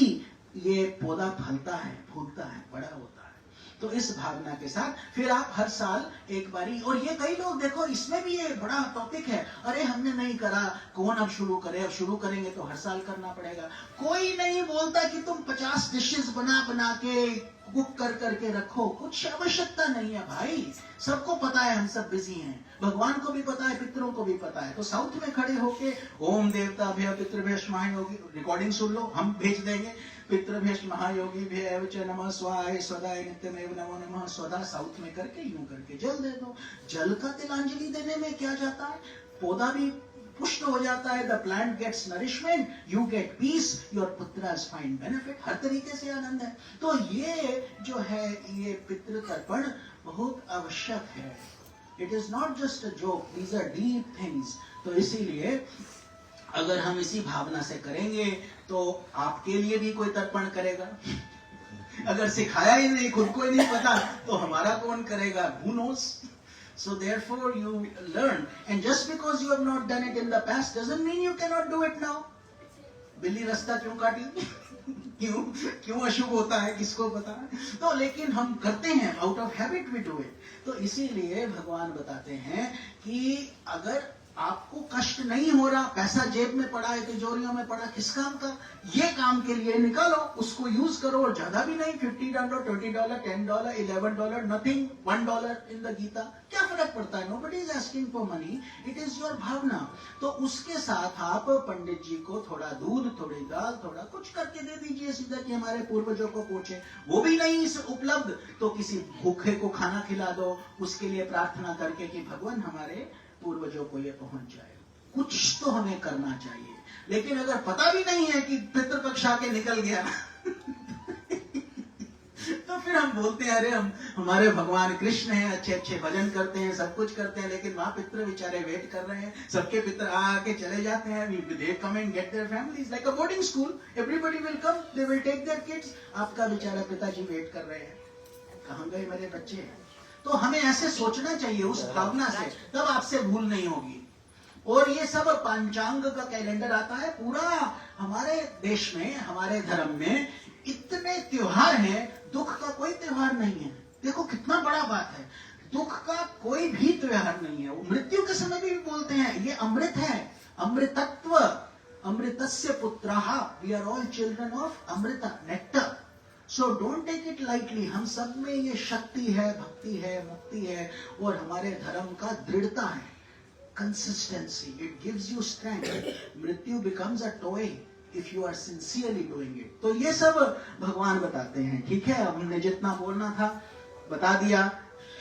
ये पौधा फलता है, फूलता है, बड़ा होता है. तो इस भावना के साथ फिर आप हर साल एक बारी, और ये कई लोग देखो इसमें भी ये बड़ा टॉपिक है, अरे हमने नहीं करा, कौन अब शुरू करे, अब शुरू करेंगे तो हर साल करना पड़ेगा. कोई नहीं बोलता कि तुम 50 डिशेस बना बना के कुक कर करके रखो, कुछ आवश्यकता नहीं है भाई. सबको पता है हम सब बिजी हैं, भगवान को भी पता है, पितरों को भी पता है. तो साउथ में खड़े होके ओम देवता भय पितृभ्यश्च महायोगी, रिकॉर्डिंग सुन लो, हम भेज देंगे. पितृभ्यश्च महायोगी भय च नमः स्वाहाय स्वदाय नित्यमेव नमो नमः स्वधा, साउथ में करके यूं करके जल दे दो. जल का तिलांजलि देने में क्या जाता है, पौधा भी पुष्ट हो जाता है. The plant gets nourishment, you get peace, your पुत्रास फाइंड बेनिफिट. हर तरीके से आनंद है. तो ये जो है ये पितृ तर्पण बहुत आवश्यक है. It is not just a joke, these are deep things. तो इसीलिए अगर हम इसी भावना से करेंगे तो आपके लिए भी कोई तर्पण करेगा. अगर सिखाया ही नहीं, खुद को ही नहीं पता, तो हमारा कौन करेगा? Who knows? So therefore you learn, and just because you have not done it in the past doesn't mean you cannot do it now. बिल्ली रास्ता क्यों काटी? क्यों अशुभ होता है, किसको पता है? तो लेकिन हम करते हैं, out of habit we do it. तो इसीलिए भगवान बताते हैं कि अगर आपको कष्ट नहीं हो रहा, पैसा जेब में पड़ा है, तिजोरियों में पड़ा, किस काम का? ये काम के लिए निकालो, उसको यूज करो. और ज्यादा भी नहीं, $50, $20, $10, $11, नथिंग, $1 इन द गीता. क्या फर्क पड़ता है? Nobody is asking for money, it is your भावना. तो उसके साथ आप पंडित जी को थोड़ा दूध, थोड़ी दाल, थोड़ा कुछ करके दे दीजिए सीधा, कि हमारे पूर्वजों को पहुंचे. वो भी नहीं इस उपलब्ध, तो किसी भूखे को खाना खिला दो, उसके लिए प्रार्थना करके कि भगवान हमारे पूर्वजों को ये पहुंच जाए. कुछ तो हमें करना चाहिए. लेकिन अगर पता भी नहीं है कि पितृपक्ष आके निकल गया तो फिर हम बोलते हैं अरे हमारे भगवान कृष्ण हैं, अच्छे अच्छे भजन करते हैं, सब कुछ करते हैं, लेकिन वहां पितृ बेचारे वेट कर रहे हैं. सबके पितृ आके चले जाते हैं. They come and get their families like a boarding school. Everybody will come, they will take their kids. आपका बेचारा पिताजी वेट कर रहे हैं, कहां गए मेरे बच्चे? तो हमें ऐसे सोचना चाहिए उस भावना से, तब आपसे भूल नहीं होगी. और ये सब पंचांग का कैलेंडर आता है पूरा. हमारे देश में, हमारे धर्म में इतने त्योहार हैं, दुख का कोई त्योहार नहीं है. देखो कितना बड़ा बात है, दुख का कोई भी त्योहार नहीं है. मृत्यु के समय भी बोलते हैं ये अमृत है, अमृतत्व, अमृतस्य पुत्राः, we are all children of amrit, nectar. So don't take it lightly. हम सब में ये शक्ति है, भक्ति है, मुक्ति है, और हमारे धर्म का दृढ़ता है, consistency. It gives you strength. मृत्यु becomes a toy if you are sincerely doing it. तो ये सब भगवान बताते हैं. ठीक है, हमने जितना बोलना था बता दिया,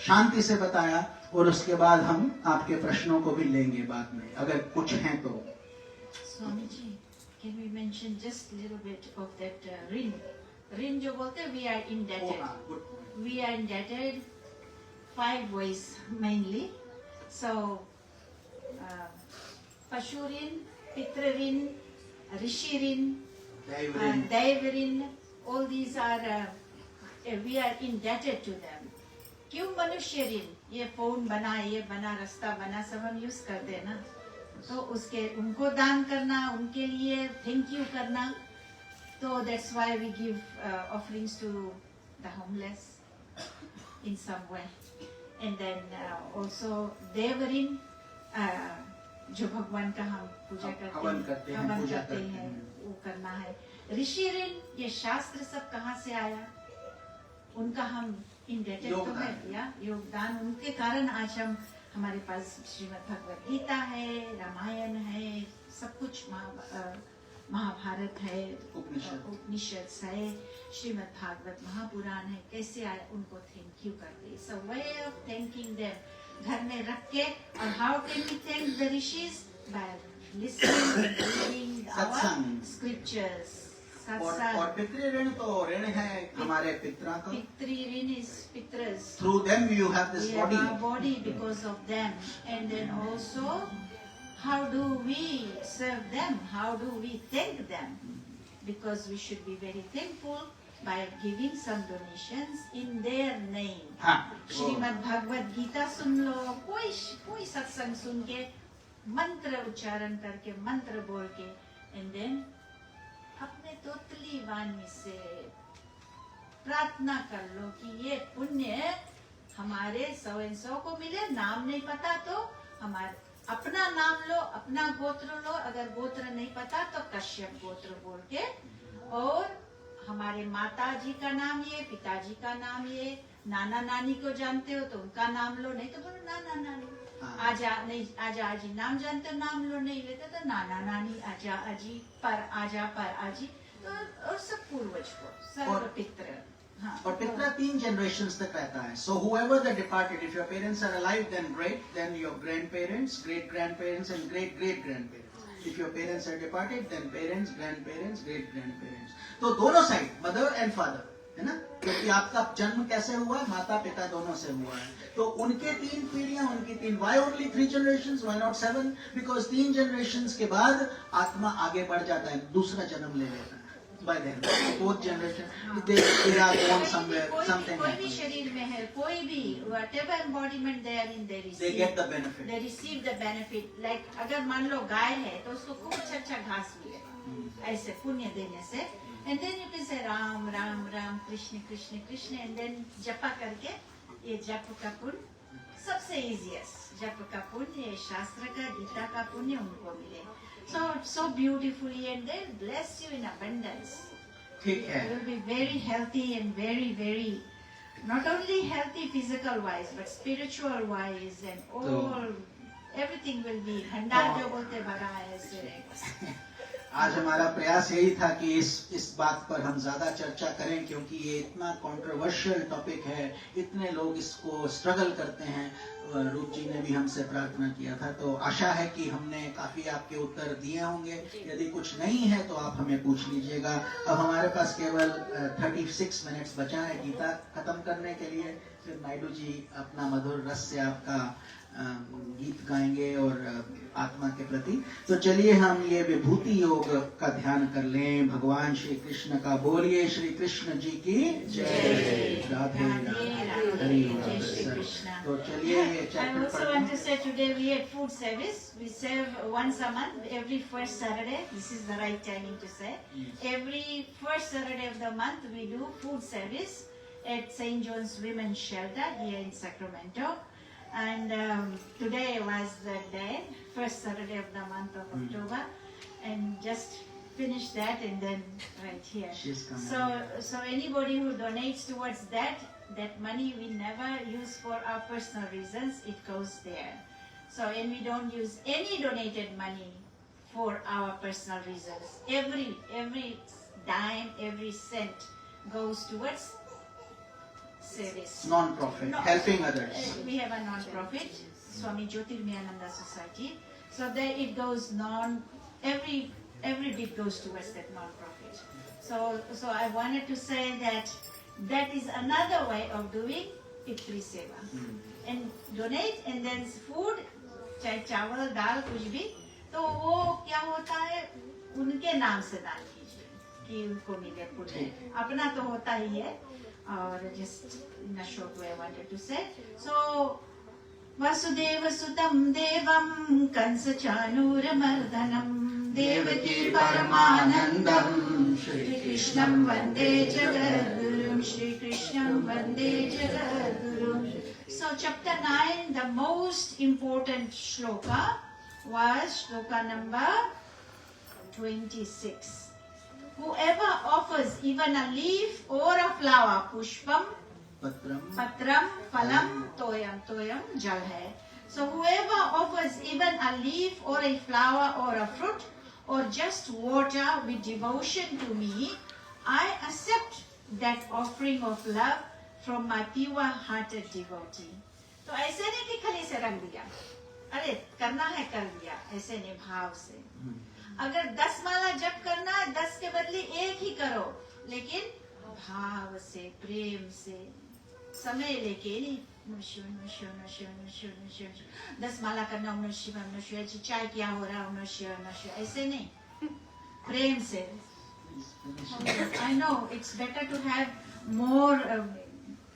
शांति से बताया, और उसके बाद हम आपके प्रश्नों को भी लेंगे बाद में, अगर कुछ हैं तो. Swami ji, can we mention just little bit of that rin? ऋण जो बोलते हैं, we are indebted. We are indebted 5 ways mainly. So, पशु ऋण, पितृ ऋण, ऋषि ऋण, दैव ऋण. All these are we are indebted to them. क्यों मनुष्य ऋण? ये फोन बना, ये बना, रास्ता बना, सब हम यूज करते हैं ना. तो उसके उनको दान करना, उनके लिए थैंक यू करना. So that's why we give offerings to the homeless in some way. And then also देवऋण, जो भगवान का हम पूजा करते हैं, हवन करते हैं, वो करना है. ऋषि ऋण, ये शास्त्र सब कहाँ से आया? उनका हम इंडेटेड तो है, या योगदान उनके कारण आज हम, हमारे पास श्रीमद् भगवद गीता है, रामायण है, सब कुछ, महाभारत है, उपनिषद है, श्रीमद् भागवत महापुराण है. कैसे आए? उनको थैंक यू करते. सो वे ऑफ थैंकिंग देम. घर में रख के. और how can we thank the rishis? By listening and reading our सत्संग. scriptures. और पितृ ऋण तो ऋण है हमारे पितरों का. Pitri rin is pitras. Through them you have this We have body. our body because of them. And then also, how do we serve them? How do we thank them? Because we should be very thankful by giving some donations in their name. हाँ. श्रीमद् भगवद गीता सुन लो, कोई सत्संग सुन के मंत्र उच्चारण करके मंत्र बोल के, and then अपने तोतली वाणी से प्रार्थना कर लो कि ये पुण्य हमारे सौ एंड सौ को मिले. नाम नहीं पता तो हमारे अपना नाम लो, अपना गोत्र लो. अगर गोत्र नहीं पता तो कश्यप गोत्र बोल के, और हमारे माता जी का नाम ये, पिताजी का नाम ये, नाना नानी को जानते हो तो उनका नाम लो, नहीं तो बोलो नाना नानी. आजा आजी नाम जानते हो, नाम लो, नहीं लेते तो नाना नानी, आजा आजी, पर आजी. तो और सब पूर्वज को, सर्व पितृ. हाँ, और पितृ 3 generations तक रहता है. So whoever the departed, if your parents are alive, then great. Then your grandparents, great grandparents, and great great grandparents. If your parents are departed, then parents, grandparents, great grandparents. तो दोनों side, mother and father, है ना? क्योंकि आपका जन्म कैसे हुआ? माता पिता दोनों से हुआ है. तो उनके 3 पीढ़ियां, उनकी 3. Why only 3 generations? Why not 7? Because 3 generations के बाद आत्मा आगे बढ़ जाता है, दूसरा जन्म ले लेता है. By then, fourth generation, they are born somewhere, something कोई भी happens. शरीर में है, कोई भी whatever embodiment they are in, they receive. They get the benefit. They receive the benefit. Like अगर मान लो गाय है तो उसको खूब अच्छा घास मिलेगा, ऐसे पुण्य देने से. And then you can say Ram Ram Ram, Krishna Krishna Krishna, and then जपा करके, ये जप का पुण्य सबसे easiest. जप का पुण्य, ये शास्त्र का, गीता का पुण्य उनको मिले. So beautifully, and they bless you in abundance. ठीक है. You will be very healthy and very, very, not only healthy physical wise, but spiritual wise, and all, everything will be. भंडार जो बोलते भरा है ऐसे रहेगा. आज हमारा प्रयास यही था कि इस बात पर हम ज्यादा चर्चा करें, क्योंकि ये इतना कंट्रोवर्शियल टॉपिक है, इतने लोग इसको स्ट्रगल करते हैं. रूप जी ने भी हमसे प्रार्थना किया था, तो आशा है कि हमने काफी आपके उत्तर दिए होंगे. यदि कुछ नहीं है तो आप हमें पूछ लीजिएगा. अब हमारे पास केवल 36 मिनट्स बचा है गीता खत्म करने के लिए. फिर नायडू जी अपना मधुर रस से आपका गीत गाएंगे और आत्मा के प्रति. तो चलिए हम ये विभूति योग का ध्यान कर लें. भगवान श्री कृष्ण का बोलिए श्री कृष्ण जी की जय. राधे राधे, हरि बोल. तो चलिए ये I also want to say today we had food service. We serve once a month, every first Saturday. This is the right timing to say. Every first Saturday of the month we do food service at St. John's Women's Shelter here in Sacramento. And today was the day, first Saturday of the month of October, and just finished that, and then right here. So anybody who donates towards that money we never use for our personal reasons. It goes there. So, and we don't use any donated money for our personal reasons. Every dime, every cent goes towards service. Non-profit, helping others. We have a non-profit, Swami Jyotirmayananda Society. So there it goes every bit goes towards that non-profit. So I wanted to say that is another way of doing Pitri Seva. And donate, and then food, चाहे चावल दाल कुछ भी, तो वो क्या होता है, उनके नाम से दान कीजिए कि उनको मिले पुण्य. अपना तो होता ही है. Or just in a short way I wanted to say. So, Vasudeva Sutam Devam Kansa Chanura Mardhanam Devaki Paramanandam Shri Krishnam Vande Jagadgurum Shri Krishnam Vande Jagadgurum. So, chapter 9, the most important shloka was shloka number 26. Whoever offers even a leaf or a flower, pushpam, patram, phalam, toyam, jal hai. So whoever offers even a leaf or a flower or a fruit or just water with devotion to me, I accept that offering of love from my pure-hearted devotee. तो ऐसे नहीं कि खाली से रख दिया, अरे करना है कर दिया, ऐसे नहीं, भाव से। अगर 10 माला जप करना है, 10 के बदले 1 ही करो, लेकिन भाव से, प्रेम से, समय लेके नहीं। नमः शिवाय, नमः शिवाय, नमः शिवाय, नमः शिवाय, नमः शिवाय, 10 माला करना, नमः शिवाय, नमः शिवाय, चाय क्या हो रहा है, नमः शिवाय, नमः शिवाय, ऐसे नहीं, प्रेम से। I know it's better to have more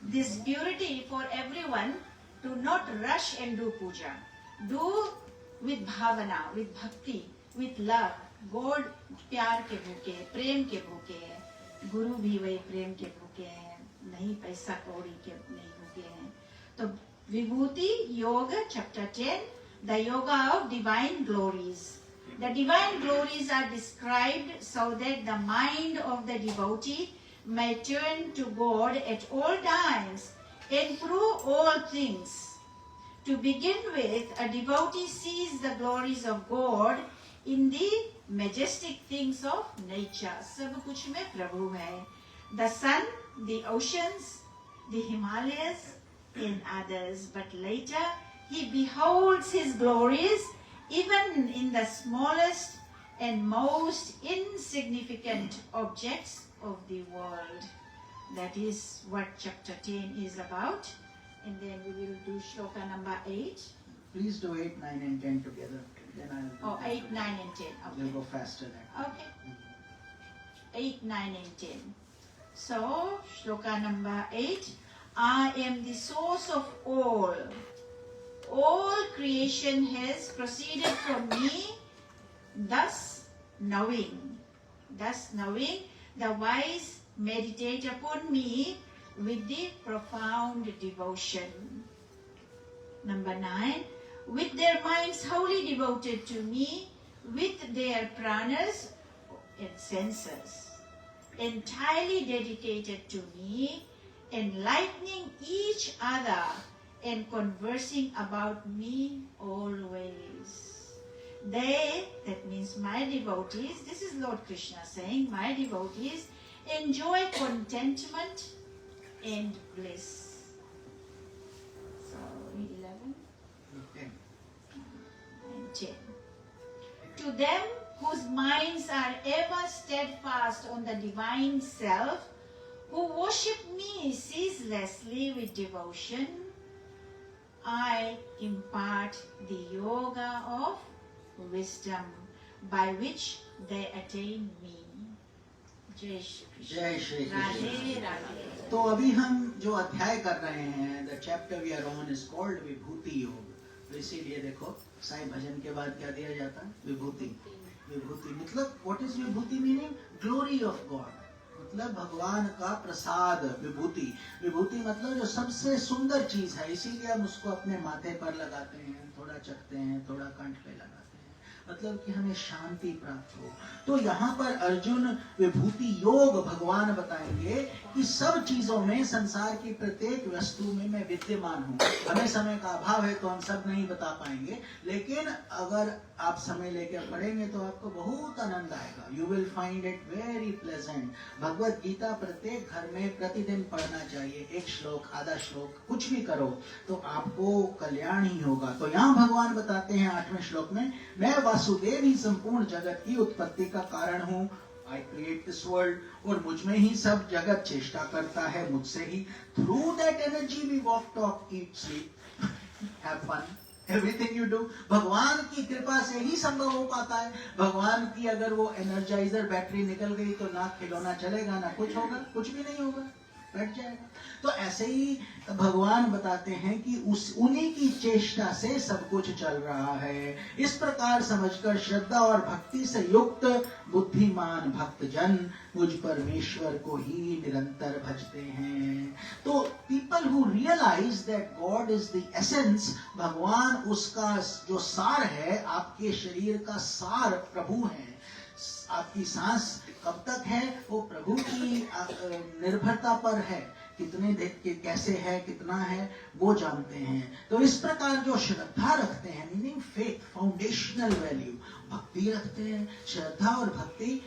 this purity for everyone, to not rush and do puja. Do with bhavana, with bhakti, with love. God प्यार के भूखे, प्रेम के भूखे हैं, गुरु भी वही प्रेम के भूखे हैं, नहीं पैसा कौड़ी के नहीं भूखे हैं। तो विभूति योग chapter 10, the yoga of divine glories. The divine glories are described so that the mind of the devotee may turn to God at all times and prove all things. To begin with, a devotee sees the glories of God in the majestic things of nature. सब कुछ में प्रभु है. The sun, the oceans, the Himalayas, and others. But later, he beholds his glories even in the smallest and most insignificant objects of the world. That is what chapter 10 is about. And then we will do shloka number 8. Please do 8, 9 and 10 together. Then I'll Oh, 8, 9 and 10. We'll Okay. go faster then. Okay. 8, 9 and 10. So, shloka number 8. I am the source of all. All creation has proceeded from me, thus knowing, the wise meditate upon me with the profound devotion. Number 9, with their minds wholly devoted to me, with their pranas and senses, entirely dedicated to me, enlightening each other and conversing about me always. They, that means my devotees, this is Lord Krishna saying, my devotees enjoy contentment and bliss. So, 11 10. and 10. To them whose minds are ever steadfast on the divine self, who worship me ceaselessly with devotion, I impart the yoga of wisdom by which they attain me. जय श्री कृष्ण. जय श्री राधे कृष्ण. राधे. तो अभी हम जो अध्याय कर रहे हैं, the chapter we are on is called विभूति योग. तो इसीलिए देखो साईं भजन के बाद क्या दिया जाता है? विभूति. विभूति मतलब what is Vibhuti meaning? Glory of God. मतलब भगवान का प्रसाद. विभूति. विभूति मतलब जो सबसे सुंदर चीज है, इसीलिए हम उसको अपने माथे पर लगाते हैं, थोड़ा चखते हैं, थोड़ा कंठ पे लगाते हैं, मतलब कि हमें शांति प्राप्त हो. तो यहाँ पर अर्जुन विभूति योग भगवान बताएंगे कि सब चीजों में, संसार की प्रत्येक वस्तु में मैं विद्यमान हूँ. हमें समय का अभाव है तो हम सब नहीं बता पाएंगे, लेकिन अगर आप समय लेकर पढ़ेंगे तो आपको बहुत आनंद आएगा. You will find it very pleasant. Bhagavad Gita प्रत्येक घर में प्रतिदिन पढ़ना चाहिए. एक श्लोक, आधा श्लोक, कुछ भी करो तो आपको कल्याण ही होगा. तो यहाँ भगवान बताते हैं 8वें श्लोक में, मैं वासुदेव ही संपूर्ण जगत की उत्पत्ति का कारण हूँ. I create this world, और मुझ में ही सब जगत चेष्टा करता है, मुझसे ही. Through that energy we walk, talk, eat, sleep, have fun. Everything you do, भगवान की कृपा से ही संभव हो पाता है. भगवान की अगर वो एनर्जाइजर बैटरी निकल गई तो ना खिलौना चलेगा, ना कुछ होगा, कुछ भी नहीं होगा, बैठ जाएगा. तो ऐसे ही भगवान बताते हैं कि उन्हीं की चेष्टा से सब कुछ चल रहा है. इस प्रकार समझकर श्रद्धा और भक्ति से युक्त बुद्धिमान भक्तजन मुझ परमेश्वर को ही निरंतर भजते हैं. तो people who realize that God is the essence, भगवान उसका जो सार है, आपके शरीर का सार प्रभु है. आपकी सांस कब तक है वो प्रभु की निर्भरता पर है. कितने देख के कैसे है, कितना है, वो जानते हैं. तो इस प्रकार जो श्रद्धा रखते हैं, मीनिंग फेथ, फाउंडेशनल वैल्यू, भक्ति रखते हैं. श्रद्धा और भक्ति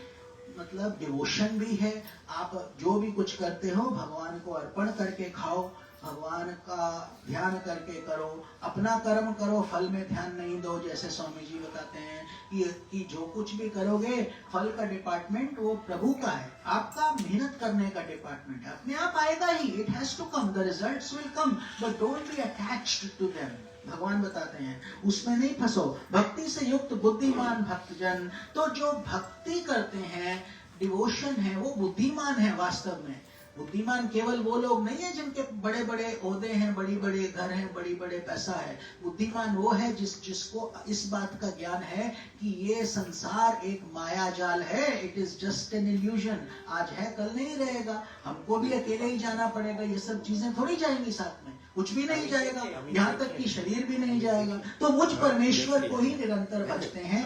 मतलब डिवोशन भी है. आप जो भी कुछ करते हो भगवान को अर्पण करके खाओ, भगवान का ध्यान करके करो, अपना कर्म करो, फल में ध्यान नहीं दो। जैसे स्वामी जी बताते हैं कि जो कुछ भी करोगे फल का डिपार्टमेंट वो प्रभु का है, आपका मेहनत करने का डिपार्टमेंट है, अपने आप आएगा ही। It has to come, the results will come, but don't be attached to them. भगवान बताते हैं उसमें नहीं फंसो। भक्ति से युक्त बुद्धिमान भक्तजन, तो जो भक्ति करते हैं, डिवोशन है, वो बुद्धिमान है। वास्तव में बुद्धिमान केवल वो लोग नहीं है जिनके बड़े बड़े ओहदे हैं, बड़ी बड़े घर हैं, बड़ी बड़े पैसा है। बुद्धिमान वो है जिसको इस बात का ज्ञान है कि ये संसार एक माया जाल है, it is just an illusion. आज है कल नहीं रहेगा, हमको भी अकेले ही जाना पड़ेगा, ये सब चीजें थोड़ी जाएंगी साथ में, कुछ भी नहीं जाएगा, यहाँ तक कि शरीर भी नहीं जाएगा। तो मुझ परमेश्वर को ही निरंतर भजते हैं।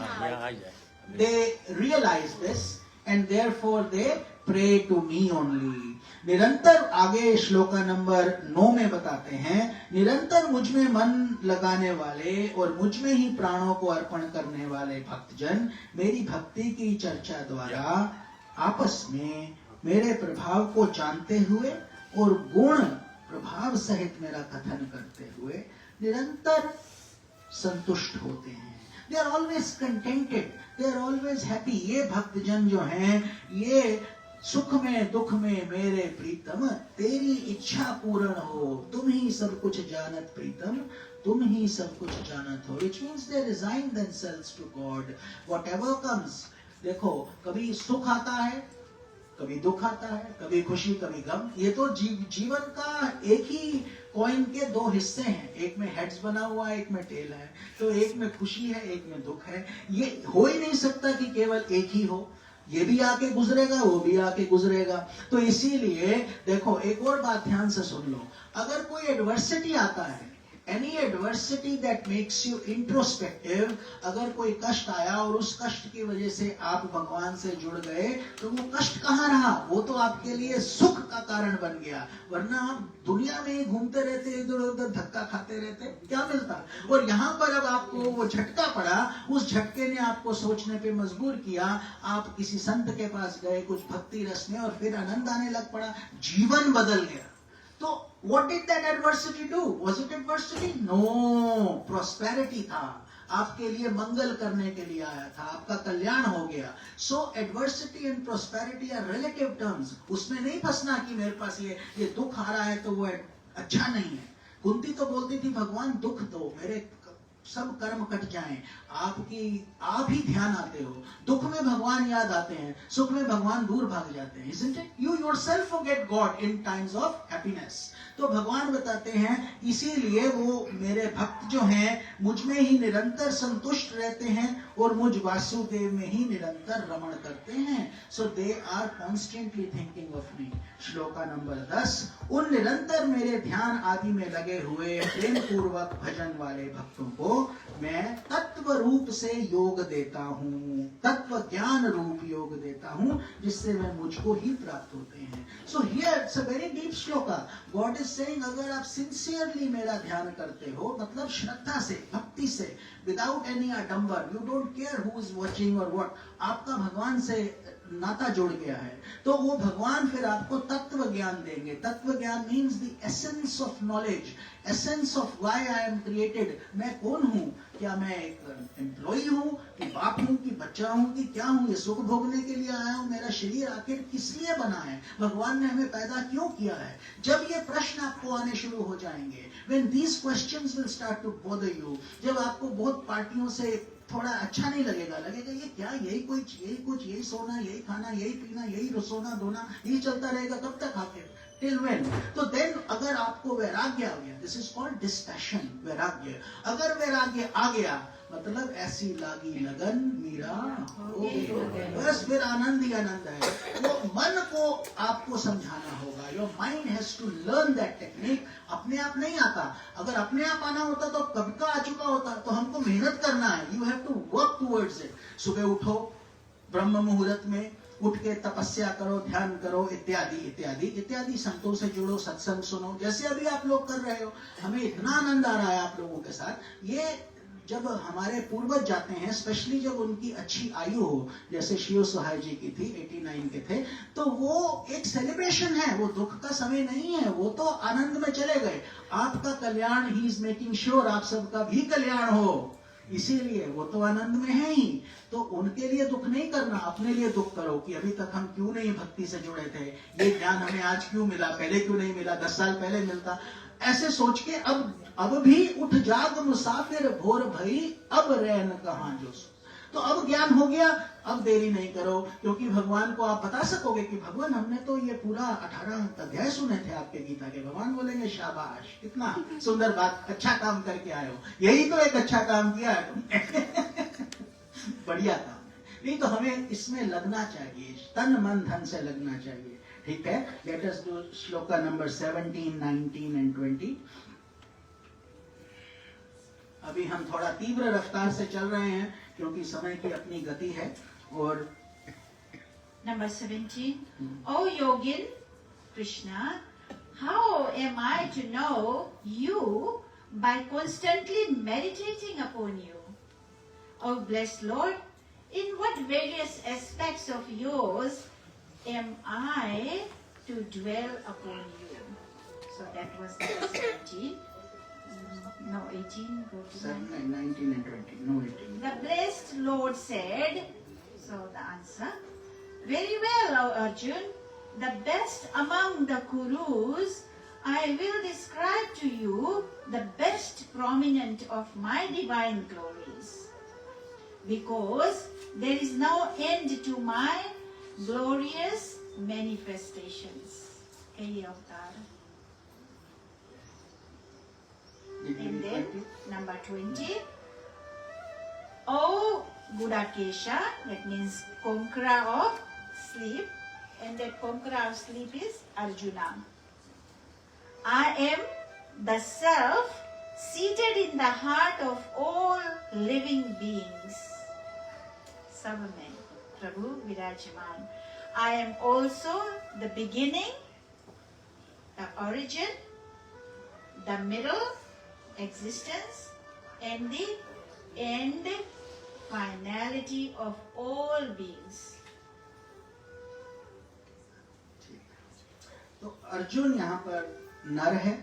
They realise this and therefore they pray to me only. निरंतर आगे श्लोका नंबर 9 में बताते हैं, निरंतर मुझ में मन लगाने वाले और मुझ में ही प्राणों को अर्पण करने वाले भक्तजन मेरी भक्ति की चर्चा द्वारा आपस में मेरे प्रभाव को जानते हुए और गुण प्रभाव सहित मेरा कथन करते हुए निरंतर संतुष्ट होते हैं। They are always contented, they are always happy। ये भक्तजन जो हैं, ये सुख में दुख में मेरे प्रीतम तेरी इच्छा पूर्ण हो, तुम ही सब कुछ जानत प्रीतम, तुम ही सब कुछ जानत हो। Which means they resign themselves to God, whatever comes। देखो कभी सुख आता है, कभी दुख आता है, कभी खुशी कभी गम। ये तो जीवन का एक ही कॉइन के दो हिस्से हैं, एक में हेड्स बना हुआ है, एक में टेल है। तो एक में खुशी है, एक में दुख है। ये हो ही नहीं सकता कि केवल एक ही हो, ये भी आके गुजरेगा, वो भी आके गुजरेगा। तो इसीलिए देखो एक और बात ध्यान से सुन लो, अगर कोई एडवर्सिटी आता है, any adversity that makes you introspective, अगर कोई कष्ट आया और उस कष्ट की वजह से आप भगवान से जुड़ गए, तो वो कष्ट कहाँ रहा, वो तो आपके लिए सुख का कारण बन गया। वरना आप दुनिया में ही घूमते रहते, इधर उधर धक्का खाते रहते, क्या मिलता। और यहाँ पर अब आपको वो झटका पड़ा, उस झटके ने आपको सोचने पे मजबूर किया, आप किसी संत के पास गए कुछ भक्ति रस में, और फिर आनंद आने लग पड़ा, जीवन बदल गया। तो what did that adversity do? Was it adversity? No, prosperity था, आपके लिए मंगल करने के लिए आया था, आपका कल्याण हो गया। So adversity and prosperity are relative terms। उसमें नहीं फंसना कि मेरे पास ये दुख आ रहा है तो वो अच्छा नहीं है। कुंती तो बोलती थी भगवान दुख दो, मेरे सब कर्म कट जाएं। आप ही ध्यान आते हो, दुख में भगवान याद आते हैं, सुख में भगवान दूर भाग जाते हैं। Isn't it? You yourself forget God in times of happiness। तो भगवान बताते हैं इसीलिए वो मेरे भक्त जो हैं मुझ में ही निरंतर संतुष्ट रहते हैं और मुझ वासुदेव में ही निरंतर रमण करते हैं। So they are constantly thinking of me। Shloka number 10, उन निरंतर मेरे ध्यान आदि में लगे हुए प्रेम पूर्वक भजन वाले भक्तों को मैं तत्व रूप से योग देता हूँ, तत्व ज्ञान रूप योग देता हूँ, जिससे वह मुझको ही प्राप्त होते हैं। So here it's a very deep shloka. God is saying अगर आप सिंसियरली मेरा ध्यान करते हो, मतलब श्रद्धा से, भक्ति से, without any आडंबर, you don't care who is watching or what, आपका भगवान से नाता जुड़ गया है, तो वो भगवान फिर आपको तत्व ज्ञान देंगे। तत्व ज्ञान means the essence of knowledge, essence of why I am created. मैं कौन हूँ, क्या मैं एक एम्प्लॉई हूँ, कि बाप हूँ, कि बच्चा हूँ, कि क्या हूँ। ये सुख भोगने के लिए आया हूँ, मेरा शरीर आखिर किस लिए बना है, भगवान ने हमें पैदा क्यों किया है। जब ये प्रश्न आपको आने शुरू हो जाएंगे, when these questions will start to bother you, जब आपको बहुत पार्टियों से थोड़ा अच्छा नहीं लगेगा ये क्या, यही कुछ, यही सोना, यही खाना, यही पीना, यही रसोना धोना, यही चलता रहेगा कब तक आखिर, till when। तो देन अगर आपको वैराग्य आ गया, दिस इज कॉल्ड डिस्पैशन, वैराग्य। अगर वैराग्य आ गया मतलब ऐसी लागी लगन मीरा हो गई, बस फिर आनंद ही आनंद है। वो मन को आपको समझाना होगा, your mind has to learn that technique. अपने आप नहीं आता, अगर अपने आप आना होता तो कब का आ चुका होता। तो हमको मेहनत करना है, you have to work towards it. सुबह उठो, ब्रह्म मुहूर्त में उठ के तपस्या करो, ध्यान करो, इत्यादि इत्यादि इत्यादि। संतों से जुड़ो, सत्संग सुनो, जैसे अभी आप लोग कर रहे हो। हमें इतना आनंद आ रहा है आप लोगों के साथ। ये जब हमारे पूर्वज जाते हैं, स्पेशली जब उनकी अच्छी आयु हो, जैसे शिव सहाय जी की थी, 89 के थे, तो वो एक सेलिब्रेशन है, वो दुख का समय नहीं है, वो तो आनंद में चले गए। आपका कल्याण, ही इज मेकिंग श्योर आप सबका भी कल्याण हो, इसीलिए वो तो आनंद में है ही। तो उनके लिए दुख नहीं करना, अपने लिए दुख करो कि अभी तक हम क्यों नहीं भक्ति से जुड़े थे, ये ज्ञान हमें आज क्यों मिला, पहले क्यों नहीं मिला, 10 साल पहले मिलता। ऐसे सोच के अब भी उठ जाग मुसाफिर भोर भई, अब रैन कहां जो सो। तो अब ज्ञान हो गया, अब देरी नहीं करो, क्योंकि भगवान को आप बता सकोगे कि भगवान हमने तो ये पूरा 18 अध्याय सुने थे आपके गीता के। भगवान बोलेंगे शाबाश, कितना सुंदर बात, अच्छा काम करके आए हो, यही तो एक अच्छा काम किया है तुमने। बढ़िया काम है। नहीं तो हमें इसमें लगना चाहिए, तन मन धन से लगना चाहिए। ठीक है, let us do shloka number 17, 19 and 20। अभी हम थोड़ा तीव्र रफ्तार से चल रहे हैं क्योंकि समय की अपनी गति है। और Number 17. O Yogin, Krishna, how am I to know you by constantly meditating upon you? O blessed Lord, in what various aspects of yours am I to dwell upon you? So that was number 17. No, 18. Go to 7, 19 and 20. No 18. The blessed Lord said, so the answer, very well, O Arjun, the best among the Kurus, I will describe to you the best prominent of my divine glories. Because there is no end to my glorious manifestations. Kay avatar. And then number 20. O Gudakesha, that means conqueror of sleep, and that conqueror of sleep is Arjuna. I am the self seated in the heart of all living beings. Sabame, Prabhu Virajman. I am also the beginning, the origin, the middle, existence, and the end, finality of all beings. तो अर्जुन यहाँ पर नर है,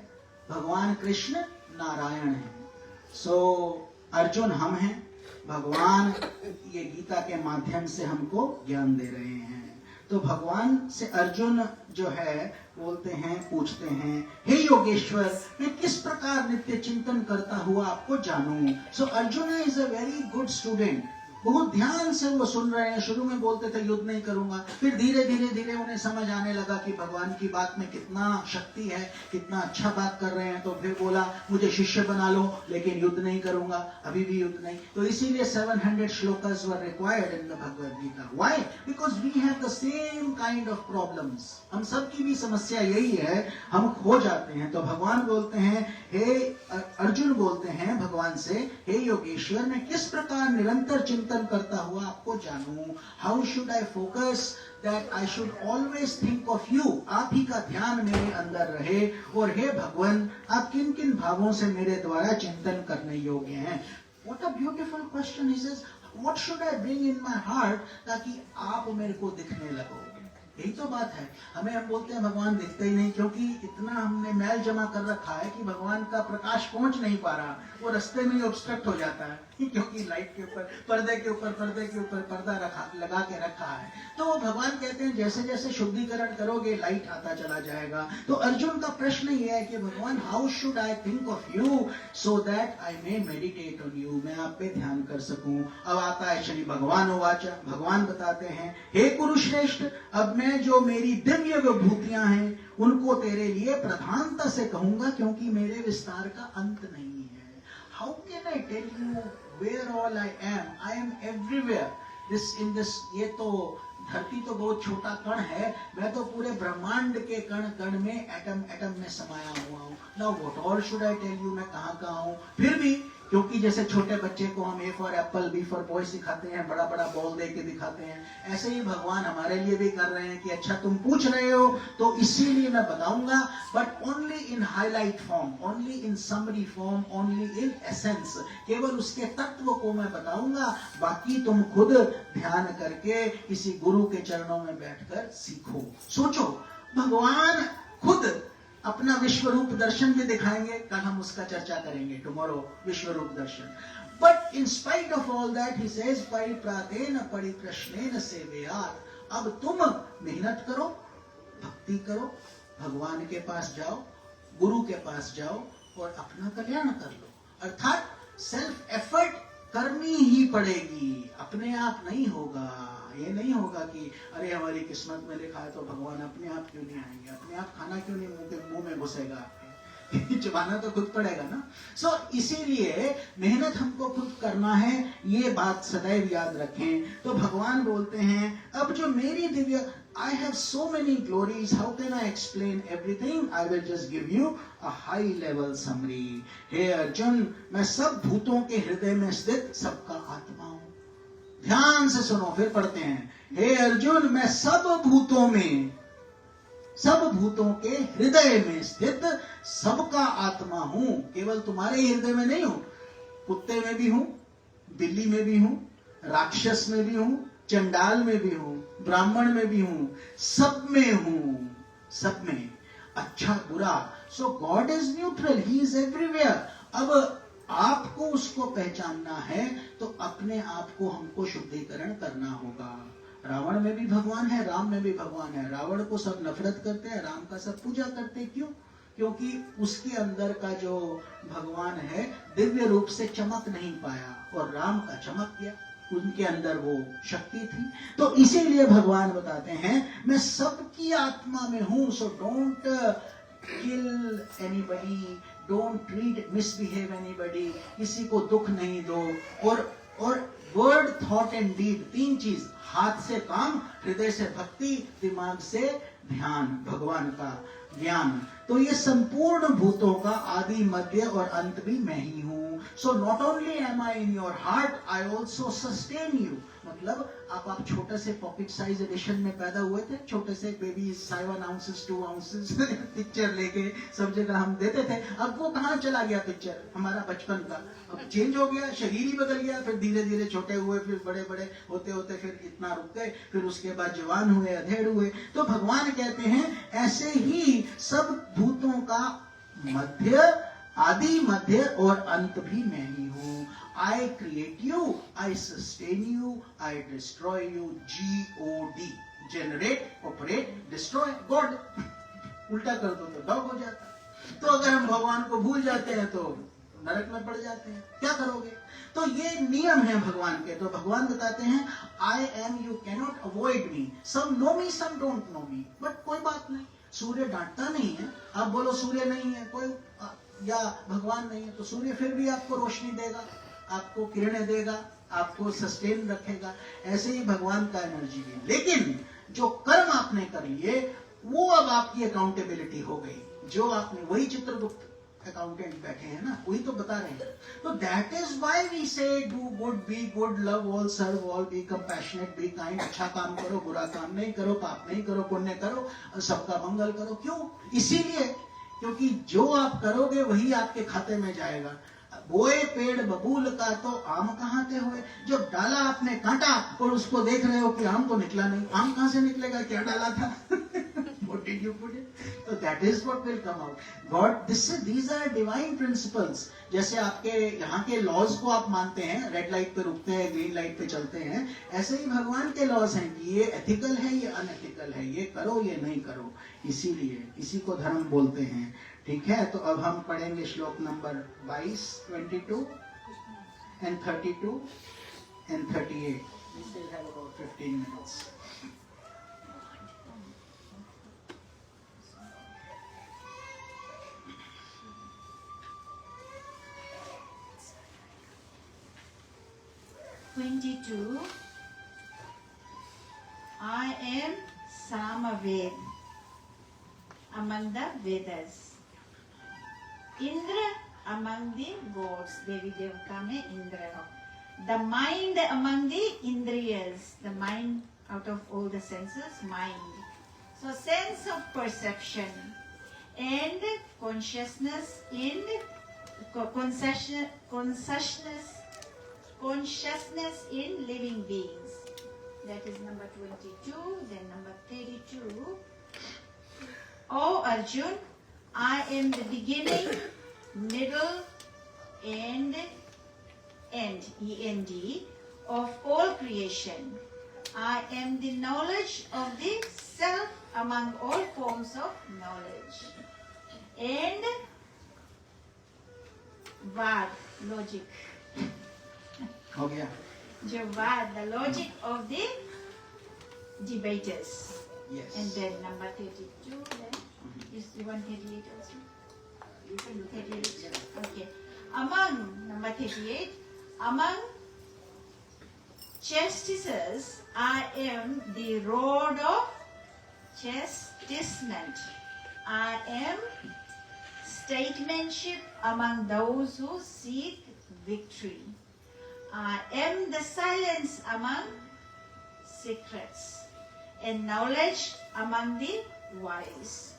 भगवान कृष्ण नारायण है। सो अर्जुन हम हैं, भगवान ये गीता के माध्यम से हमको ज्ञान दे रहे हैं। तो भगवान से अर्जुन जो है बोलते हैं, पूछते हैं, हे योगेश्वर, मैं किस प्रकार नित्य चिंतन करता हुआ आपको जानूं। So Arjun is a very good student, बहुत ध्यान से वो सुन रहे हैं। शुरू में बोलते थे युद्ध नहीं करूंगा, फिर धीरे धीरे धीरे उन्हें समझ आने लगा कि भगवान की बात में कितना शक्ति है, कितना अच्छा बात कर रहे हैं। तो फिर बोला मुझे शिष्य बना लो, लेकिन युद्ध नहीं करूंगा, अभी भी युद्ध नहीं। तो इसीलिए 700 shlokas were required in the Bhagavad Gita. Why? Because we have the same kind of problems. हम सबकी भी समस्या यही है, हम खो जाते हैं। तो भगवान बोलते हैं, हे अर्जुन बोलते हैं भगवान से, हे योगेश्वर, मैं किस प्रकार निरंतर चिंतन करता हुआ आपको जानूं। How should I focus that I should always think of you. आप ही का ध्यान मेरे अंदर रहे। और हे भगवान, आप किन किन भावों से मेरे द्वारा चिंतन करने योग्य हैं। What a beautiful question. He says, what should I bring in my heart ताकि आप मेरे को दिखने लगोगे। यही तो बात है। हम बोलते हैं भगवान दिखते ही नहीं, क्योंकि इतना हमने मैल जमा कर रखा है कि भगवान का प्रकाश पहुंच नहीं पा रहा, वो रास्ते में ही ऑब्स्ट्रक्ट हो जाता है, क्योंकि लाइट के ऊपर, पर्दे के ऊपर पर्दा लगा के रखा है। तो वो भगवान कहते हैं जैसे जैसे शुद्धिकरण करोगे लाइट आता चला जाएगा। तो अर्जुन का प्रश्न ये है कि भगवान, how should I think of you so that I may meditate on you, मैं आप पे ध्यान कर सकूं। अब आता है श्री भगवान उवाचा, भगवान बताते हैं, हे कुरुश्रेष्ठ, अब मैं जो मेरी दिव्य विभूतियां हैं उनको तेरे लिए प्रधानता से कहूंगा, क्योंकि मेरे विस्तार का अंत नहीं है। How can I tell you where all I am everywhere. ये तो धरती तो बहुत छोटा कण है, मैं तो पूरे ब्रह्मांड के कण कण में, एटम में समाया हुआ हूँ। Now what all should I tell you, मैं कहाँ हूँ। फिर भी क्योंकि जैसे छोटे बच्चे को हम A for Apple, B for boy सिखाते हैं, बड़ा बड़ा बॉल दे के दिखाते हैं, ऐसे ही भगवान हमारे लिए भी कर रहे हैं कि अच्छा तुम पूछ रहे हो तो इसीलिए मैं बताऊंगा, but only in highlight form, only in summary form, only in essence, केवल उसके तत्व को मैं बताऊंगा, बाकी तुम खुद ध्यान करके किसी गुरु के चरणों में बैठकर सीखो। सोचो, भगवान खुद अपना विश्व रूप दर्शन भी दिखाएंगे, कल हम उसका चर्चा करेंगे, टुमारो विश्व रूप दर्शन। But in spite of all that he says परिप्रातेन परिप्रश्नेन सेवयात्, अब तुम मेहनत करो, भक्ति करो, भगवान के पास जाओ, गुरु के पास जाओ और अपना कल्याण कर लो। अर्थात सेल्फ एफर्ट करनी ही पड़ेगी, अपने आप नहीं होगा। ये नहीं होगा कि अरे हमारी किस्मत में लिखा है तो भगवान अपने आप क्यों नहीं आएंगे, अपने आप खाना क्यों नहीं मुंह में घुसेगा आपके, चबाना तो खुद पड़ेगा ना। सो इसीलिए मेहनत हमको खुद करना है, ये बात सदैव याद रखें। तो भगवान बोलते हैं, अब जो मेरी Divya, I have so many glories, how can I explain everything? I will just give you a high level summary. हे अर्जुन, मैं सब भूतों के हृदय में स्थित सबका आत्मा हूं। ध्यान से सुनो, फिर पढ़ते हैं। हे अर्जुन, मैं सब भूतों में, सब भूतों के हृदय में स्थित सबका आत्मा हूं। केवल तुम्हारे हृदय में नहीं हूं, कुत्ते में भी हूं, बिल्ली में भी हूं, राक्षस में भी हूं, चंडाल में भी हूं, ब्राह्मण में भी हूं, सब में हूं, सब में, अच्छा बुरा। So God is neutral, he is everywhere. अब आपको उसको पहचानना है तो अपने आप को हमको शुद्धिकरण करना होगा। रावण में भी भगवान है, राम में भी भगवान है। रावण को सब नफरत करते हैं, राम का सब पूजा करते हैं। क्यों? क्योंकि उसके अंदर का जो भगवान है दिव्य रूप से चमक नहीं पाया, और राम का चमक गया, उनके अंदर वो शक्ति थी। तो इसीलिए भगवान बताते हैं, मैं सबकी आत्मा में हूं। So don't kill anybody, don't treat misbehave anybody, किसी को दुख नहीं दो। और वर्ड, थॉट एंड डीड, तीन चीज, हाथ से काम, हृदय से भक्ति, दिमाग से ध्यान, भगवान का ज्ञान। तो ये संपूर्ण भूतों का आदि, मध्य और अंत भी मैं ही हूं। So not only am I in your heart, I also sustain you. मतलब आप छोटे से पॉकेट साइज एडिशन में पैदा हुए थे, छोटे से बेबी 7 ounces 2 ounces पिक्चर लेके सब जगह हम देते थे। अब वो कहाँ चला गया पिक्चर, हमारा बचपन का? अब चेंज हो गया, शरीर ही बदल गया। फिर धीरे धीरे छोटे हुए, फिर बड़े बड़े होते होते फिर इतना रुक गए, फिर उसके बाद जवान हुए, अधेड़ हुए। तो भगवान कहते हैं, ऐसे ही सब भूतों का मध्य, आदि, मध्य और अंत भी मैं ही हूं। I create you, I sustain you, I destroy you. G-O-D, generate, operate, destroy, God। उल्टा कर दो तो डॉग हो जाता। तो अगर हम भगवान को भूल जाते हैं तो नरक में पड़ जाते हैं, क्या करोगे? तो ये नियम है भगवान के। तो भगवान बताते हैं, I am, you cannot avoid me. Some know me, some don't know me. But कोई बात नहीं, सूर्य डांटता नहीं है। आप बोलो सूर्य नहीं है कोई, या भगवान नहीं है, तो सूर्य फिर भी आपको रोशनी देगा, आपको किरणें देगा, आपको सस्टेन रखेगा। ऐसे ही भगवान का एनर्जी भी। लेकिन जो कर्म आपने कर लिए, वो अब आपकी अकाउंटेबिलिटी हो गई। जो आपने, वही चित्रगुप्त अकाउंटेंट बैठे हैं ना, वही तो बता रहे हैं। तो that is why we say do good, be good, love all, serve all, be compassionate, be kind. अच्छा काम करो, बुरा काम नहीं करो, पाप नहीं करो, पुण्य करो, सबका मंगल करो। क्यों? इसीलिए क्योंकि जो आप करोगे वही आपके खाते में जाएगा। बोए पेड़ बबूल का तो आम कहाँ थे हुए। जब डाला आपने काटा और उसको देख रहे हो कि आम तो निकला नहीं, आम कहाँ से निकलेगा, क्या डाला था? What did you put it? So that is what will come out. God, these are divine principles. जैसे आपके यहाँ के लॉज को आप मानते हैं, रेड लाइट पे रुकते हैं, ग्रीन लाइट पे चलते हैं, ऐसे ही भगवान के लॉज हैं कि ये एथिकल है, ये अनएथिकल है, ये करो, ये नहीं करो। इसीलिए इसी को धर्म बोलते हैं। ठीक है, तो अब हम पढ़ेंगे श्लोक number 22, 22 and 32 and 38. We still have about 15 minutes. I am Samaved among the Vedas. Indra among the gods, Devi Devata में Indra. The mind among the Indriyas, the mind out of all the senses, mind. So sense of perception and consciousness in consciousness in living beings. That is number 22. Then number 32. O Arjun, I am the beginning, middle, and end, E-N-D, of all creation. I am the knowledge of the self among all forms of knowledge. And Vad, logic. हो गया? जो Vad, the logic of the debaters. Yes. And then number 32, then is the 138 also? You can do 38. Okay. Among, number 38, among chastises, I am the rod of chastisement. I am statesmanship among those who seek victory. I am the silence among secrets and knowledge among the wise.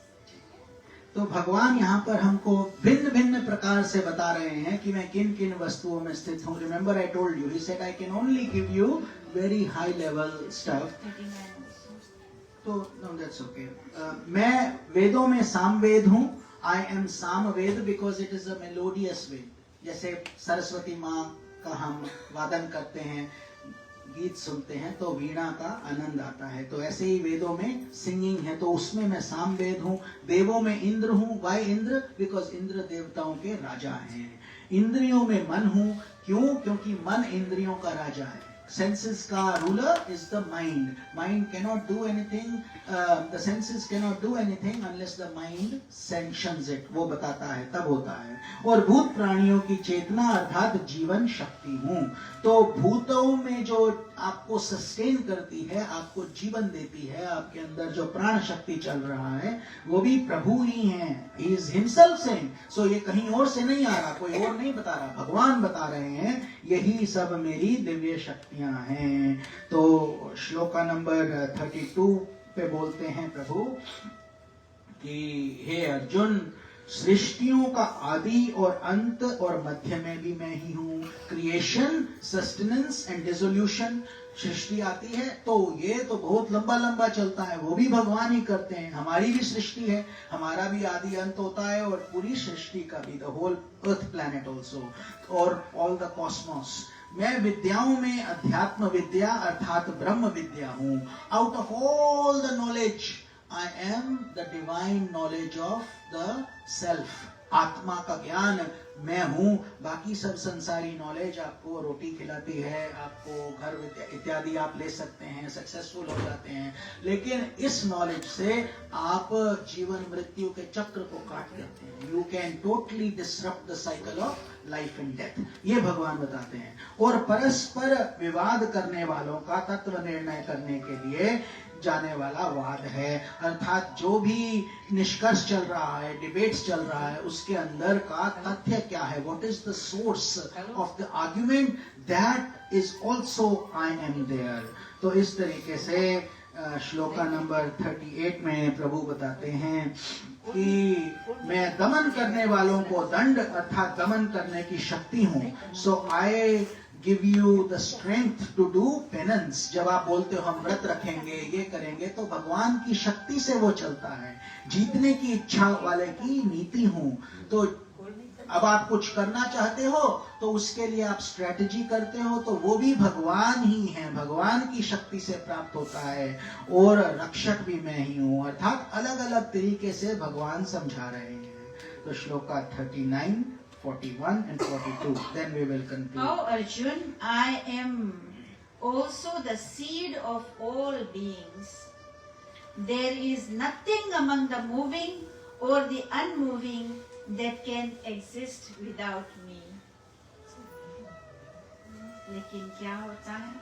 तो भगवान यहाँ पर हमको भिन्न भिन्न प्रकार से बता रहे हैं कि मैं किन किन वस्तुओं में स्थित हूँ. Remember I told you, he said I can only give you very high level stuff. तो no, that's okay. मैं वेदों में सामवेद हूँ. I am Samaveda because it is a melodious way. जैसे सरस्वती माँ का हम वादन करते हैं, गीत सुनते हैं तो वीणा का आनंद आता है, तो ऐसे ही वेदों में सिंगिंग है, तो उसमें मैं सामवेद हूँ. देवों में इंद्र हूँ. वाई इंद्र? बिकॉज इंद्र देवताओं के राजा हैं. इंद्रियों में मन हूँ. क्यों? क्योंकि मन इंद्रियों का राजा है. Senses का ruler is the mind. Mind cannot do anything. The senses cannot do anything unless the mind sanctions it. वो बताता है, तब होता है. और भूत प्राणियों की चेतना अर्थात जीवन शक्ति हूँ. तो भूतों में जो आपको सस्टेन करती है, आपको जीवन देती है, आपके अंदर जो प्राण शक्ति चल रहा है, वो भी प्रभु ही है. He is himself saying. So ये कहीं और से नहीं आ रहा, कोई और नहीं बता रहा, भगवान बता रहे हैं, यही सब मेरी दिव्य शक्तियां हैं. तो श्लोका नंबर 32 पे बोलते हैं प्रभु कि हे अर्जुन, सृष्टियों का आदि और अंत और मध्य में भी मैं ही हूँ. Creation, sustenance and dissolution. सृष्टि आती है तो ये तो बहुत लंबा लंबा चलता है, वो भी भगवान ही करते हैं. हमारी भी सृष्टि है, हमारा भी आदि अंत होता है, और पूरी सृष्टि का भी, the whole earth planet also, और ऑल द कॉस्मोस. मैं विद्याओं में अध्यात्म विद्या अर्थात ब्रह्म विद्या हूँ. Out of all the knowledge I am the divine knowledge of the self. आत्मा का ज्ञान मैं हूँ. बाकी सब संसारी नॉलेज आपको रोटी खिलाती है, आपको घर इत्यादि आप ले सकते हैं, सक्सेसफुल हो जाते हैं, लेकिन इस नॉलेज से आप जीवन मृत्यु के चक्र को काट देते हैं. You can totally disrupt the cycle of life and death. ये भगवान बताते हैं. और परस्पर विवाद करने वालों का तत्व निर्णय करने के लिए जाने वाला वाद है. अर्थात जो भी निष्कर्ष चल रहा है, डिबेट्स चल रहा है, उसके अंदर का तथ्य क्या है, what is the source of the argument, that is also I am there. तो इस तरीके से श्लोका नंबर 38 में प्रभु बताते हैं कि मैं दमन करने वालों को दंड अर्थात दमन करने की शक्ति हूँ. सो आई give you the strength to do penance. जब आप बोलते हो हम व्रत रखेंगे, ये करेंगे, तो भगवान की शक्ति से वो चलता है. जीतने की इच्छा वाले की नीति हूँ. तो अब आप कुछ करना चाहते हो तो उसके लिए आप स्ट्रेटजी करते हो, तो वो भी भगवान ही है, भगवान की शक्ति से प्राप्त होता है. और रक्षक भी मैं ही हूँ. अर्थात अलग अलग तरीके से भगवान समझा रहे हैं. तो shloka 39, 41 and 42. Then we will conclude. O Arjun, I am also the seed of all beings. There is nothing among the moving or the unmoving that can exist without me. लेकिन क्या होता है?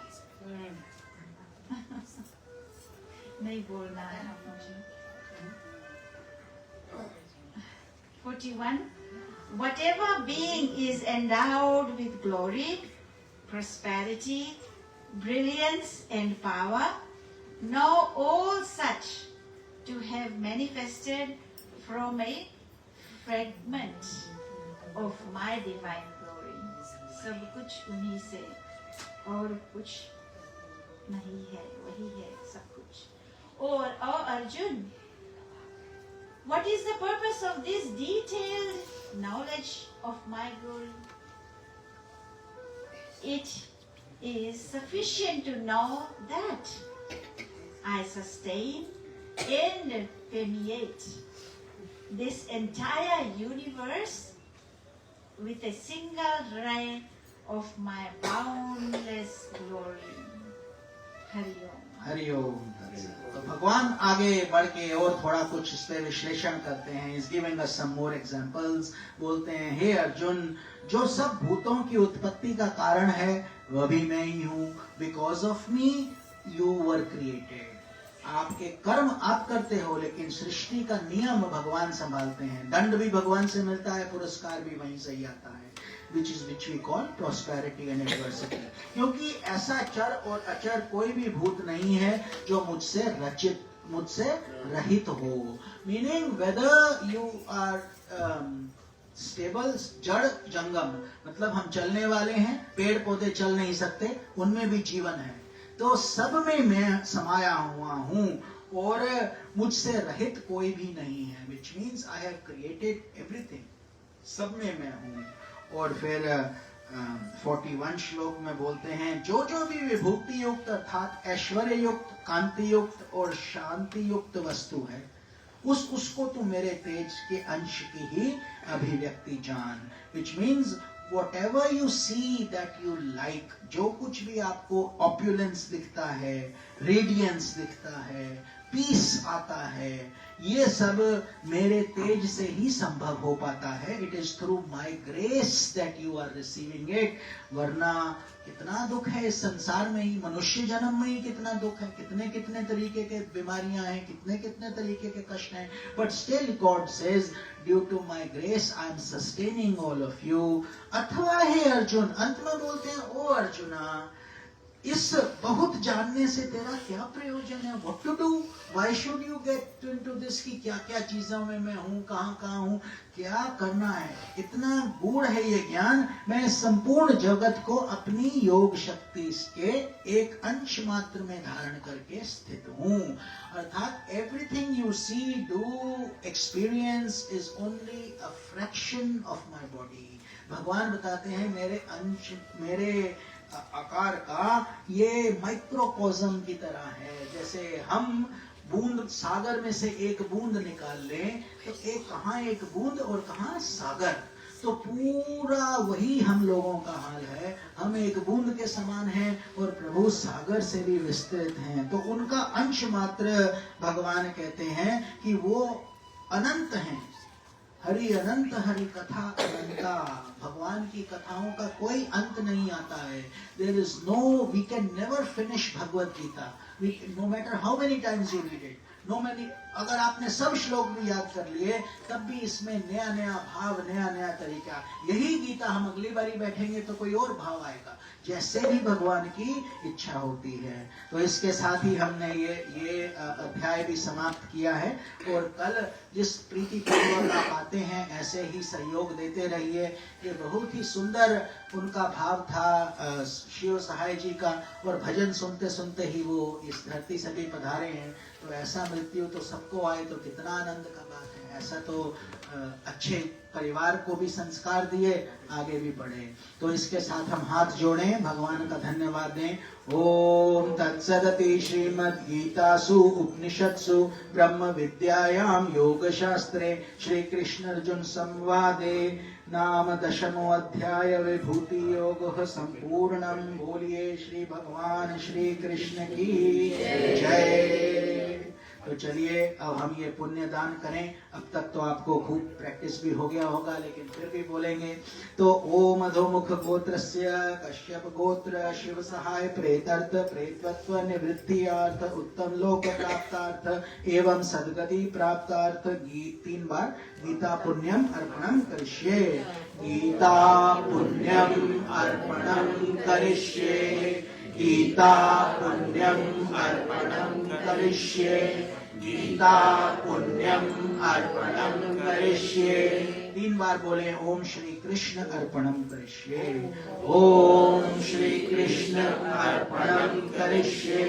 नहीं बोलना है मुझे. 41. whatever being is endowed with glory, prosperity, brilliance and power, know all such to have manifested from a fragment of my divine glory. सब कुछ उन्हीं से और कुछ नहीं है, वही है सब कुछ. Or, oh Arjun, what is the purpose of this detailed knowledge of my glory? It is sufficient to know that I sustain and permeate this entire universe with a single ray of my boundless glory. Hari Om. Hariom. तो भगवान आगे बढ़ के और थोड़ा कुछ इस पे विश्लेषण करते हैं. Is giving us some more examples. बोलते हैं, हे अर्जुन, जो सब भूतों की उत्पत्ति का कारण है वह भी मैं ही हूँ. Because of me you were created. आपके कर्म आप करते हो, लेकिन सृष्टि का नियम भगवान संभालते हैं. दंड भी भगवान से मिलता है, पुरस्कार भी वहीं से ही आता है. which we call prosperity and adversity. क्योंकि ऐसा चर और अचर कोई भी भूत नहीं है जो मुझसे रचित, मुझसे रहित हो. Meaning whether you are stable, जड़ जंगम, मतलब हम चलने वाले हैं, पेड़ पौधे चल नहीं सकते, उनमें भी जीवन है. तो सब में मैं समाया हुआ हूँ और मुझसे रहित कोई भी नहीं है. Which means I have created everything. सब में मैं हूँ. और फिर 41 श्लोक में बोलते हैं, जो जो भी विभूति युक्त अर्थात ऐश्वर्य युक्त, कांति युक्त और शांति युक्त वस्तु है, उसको तू मेरे तेज के अंश की ही अभिव्यक्ति जान. Which means whatever you see that you like, जो कुछ भी आपको opulence दिखता है, radiance दिखता है, पीस आता है, ये सब मेरे तेज से ही संभव हो पाता है. It is through my grace that you are receiving it. वरना कितना दुख है इस संसार में ही, मनुष्य जन्म में ही कितना दुख है, कितने कितने तरीके के बीमारियां हैं, कितने कितने तरीके के कष्ट हैं. But still God says, due to my grace I am sustaining all of you. अथवा हे अर्जुन, अंत में बोलते हैं, ओ अर्जुना, इस बहुत जानने से तेरा क्या प्रयोजन है? What to do? Why should you get into this? कि क्या क्या चीजों में मैं हूँ, कहाँ कहाँ हूँ, क्या करना है? इतना गूढ़ है ये ज्ञान. मैं संपूर्ण जगत को अपनी योग शक्ति के एक अंश मात्र में धारण करके स्थित हूँ. अर्थात everything you see, do, experience is only a fraction of my body. भगवान बताते हैं, मेरे अंश, मेरे आकार का ये माइक्रोकॉज्म की तरह है. जैसे हम बूंद, सागर में से एक बूंद निकाल लें तो एक कहाँ एक बूंद और कहाँ सागर, तो पूरा वही हम लोगों का हाल है. हम एक बूंद के समान हैं और प्रभु सागर से भी विस्तृत हैं. तो उनका अंश मात्र भगवान कहते हैं कि वो अनंत हैं. हरि अनंत, हरि कथा अनंता. भगवान की कथाओं का कोई अंत नहीं आता है. There is no, we can never finish Bhagavad Gita. No matter how many times you read it, no many, अगर आपने सब श्लोक भी याद कर लिए, तब भी इसमें नया नया भाव, नया नया तरीका. यही गीता हम अगली बारी बैठेंगे तो कोई और भाव आएगा, जैसे भी भगवान की इच्छा होती है. तो इसके साथ ही हमने ये अध्याय भी समाप्त किया है. और कल जिस प्रीति पूर्वक आप आते हैं, ऐसे ही सहयोग देते रहिए. ये बहुत ही सुंदर उनका भाव था शिव सहाय जी का. और भजन सुनते सुनते ही वो इस धरती से भी पधारे हैं. तो ऐसा मृत्यु तो सबको आए तो कितना आनंद का बात है. ऐसा तो अच्छे परिवार को भी संस्कार दिए, आगे भी बढ़े. तो इसके साथ हम हाथ जोड़ें, भगवान का धन्यवाद दें. ओम तत्सदति श्रीमद्गीतासु उपनिषत्सु ब्रह्म विद्यायां योग शास्त्रे श्री कृष्ण अर्जुन संवादे नाम दशमो अध्याय विभूति योग संपूर्णम. बोलिए श्री भगवान श्री कृष्ण की जय. तो चलिए अब हम ये पुण्य दान करें। अब तक तो आपको खूब प्रैक्टिस भी हो गया होगा, लेकिन फिर भी बोलेंगे। तो ओम अधोमुख गोत्रस्य कश्यप गोत्र शिव सहाय प्रेतर्थ प्रेतत्व निवृत्तियार्थ उत्तम लोक प्राप्तार्थ एवं सद्गति प्राप्तार्थ 3 बार गीता पुण्यम अर्पणम करिष्ये। गीता पुण्यम अर्पणम करिष्ये। गीता पुण्यम अर्पणम करिष्ये। गीता पुण्यम अर्पणम करिष्ये। 3 बार बोले ओम श्री कृष्ण अर्पणम करिष्ये। ओम श्री कृष्ण अर्पणम करिष्ये।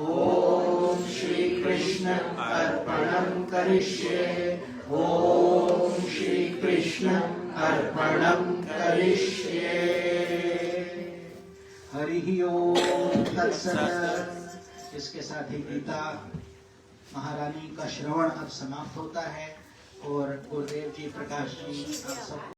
ओम श्री कृष्ण अर्पणम करिष्ये। ओम श्री कृष्ण अर्पणम करिष्ये। हरि ओम तत्सत। इसके साथ ही गीता महारानी का श्रवण अब समाप्त होता है और गुरुदेव जी प्रकाश जी आप सब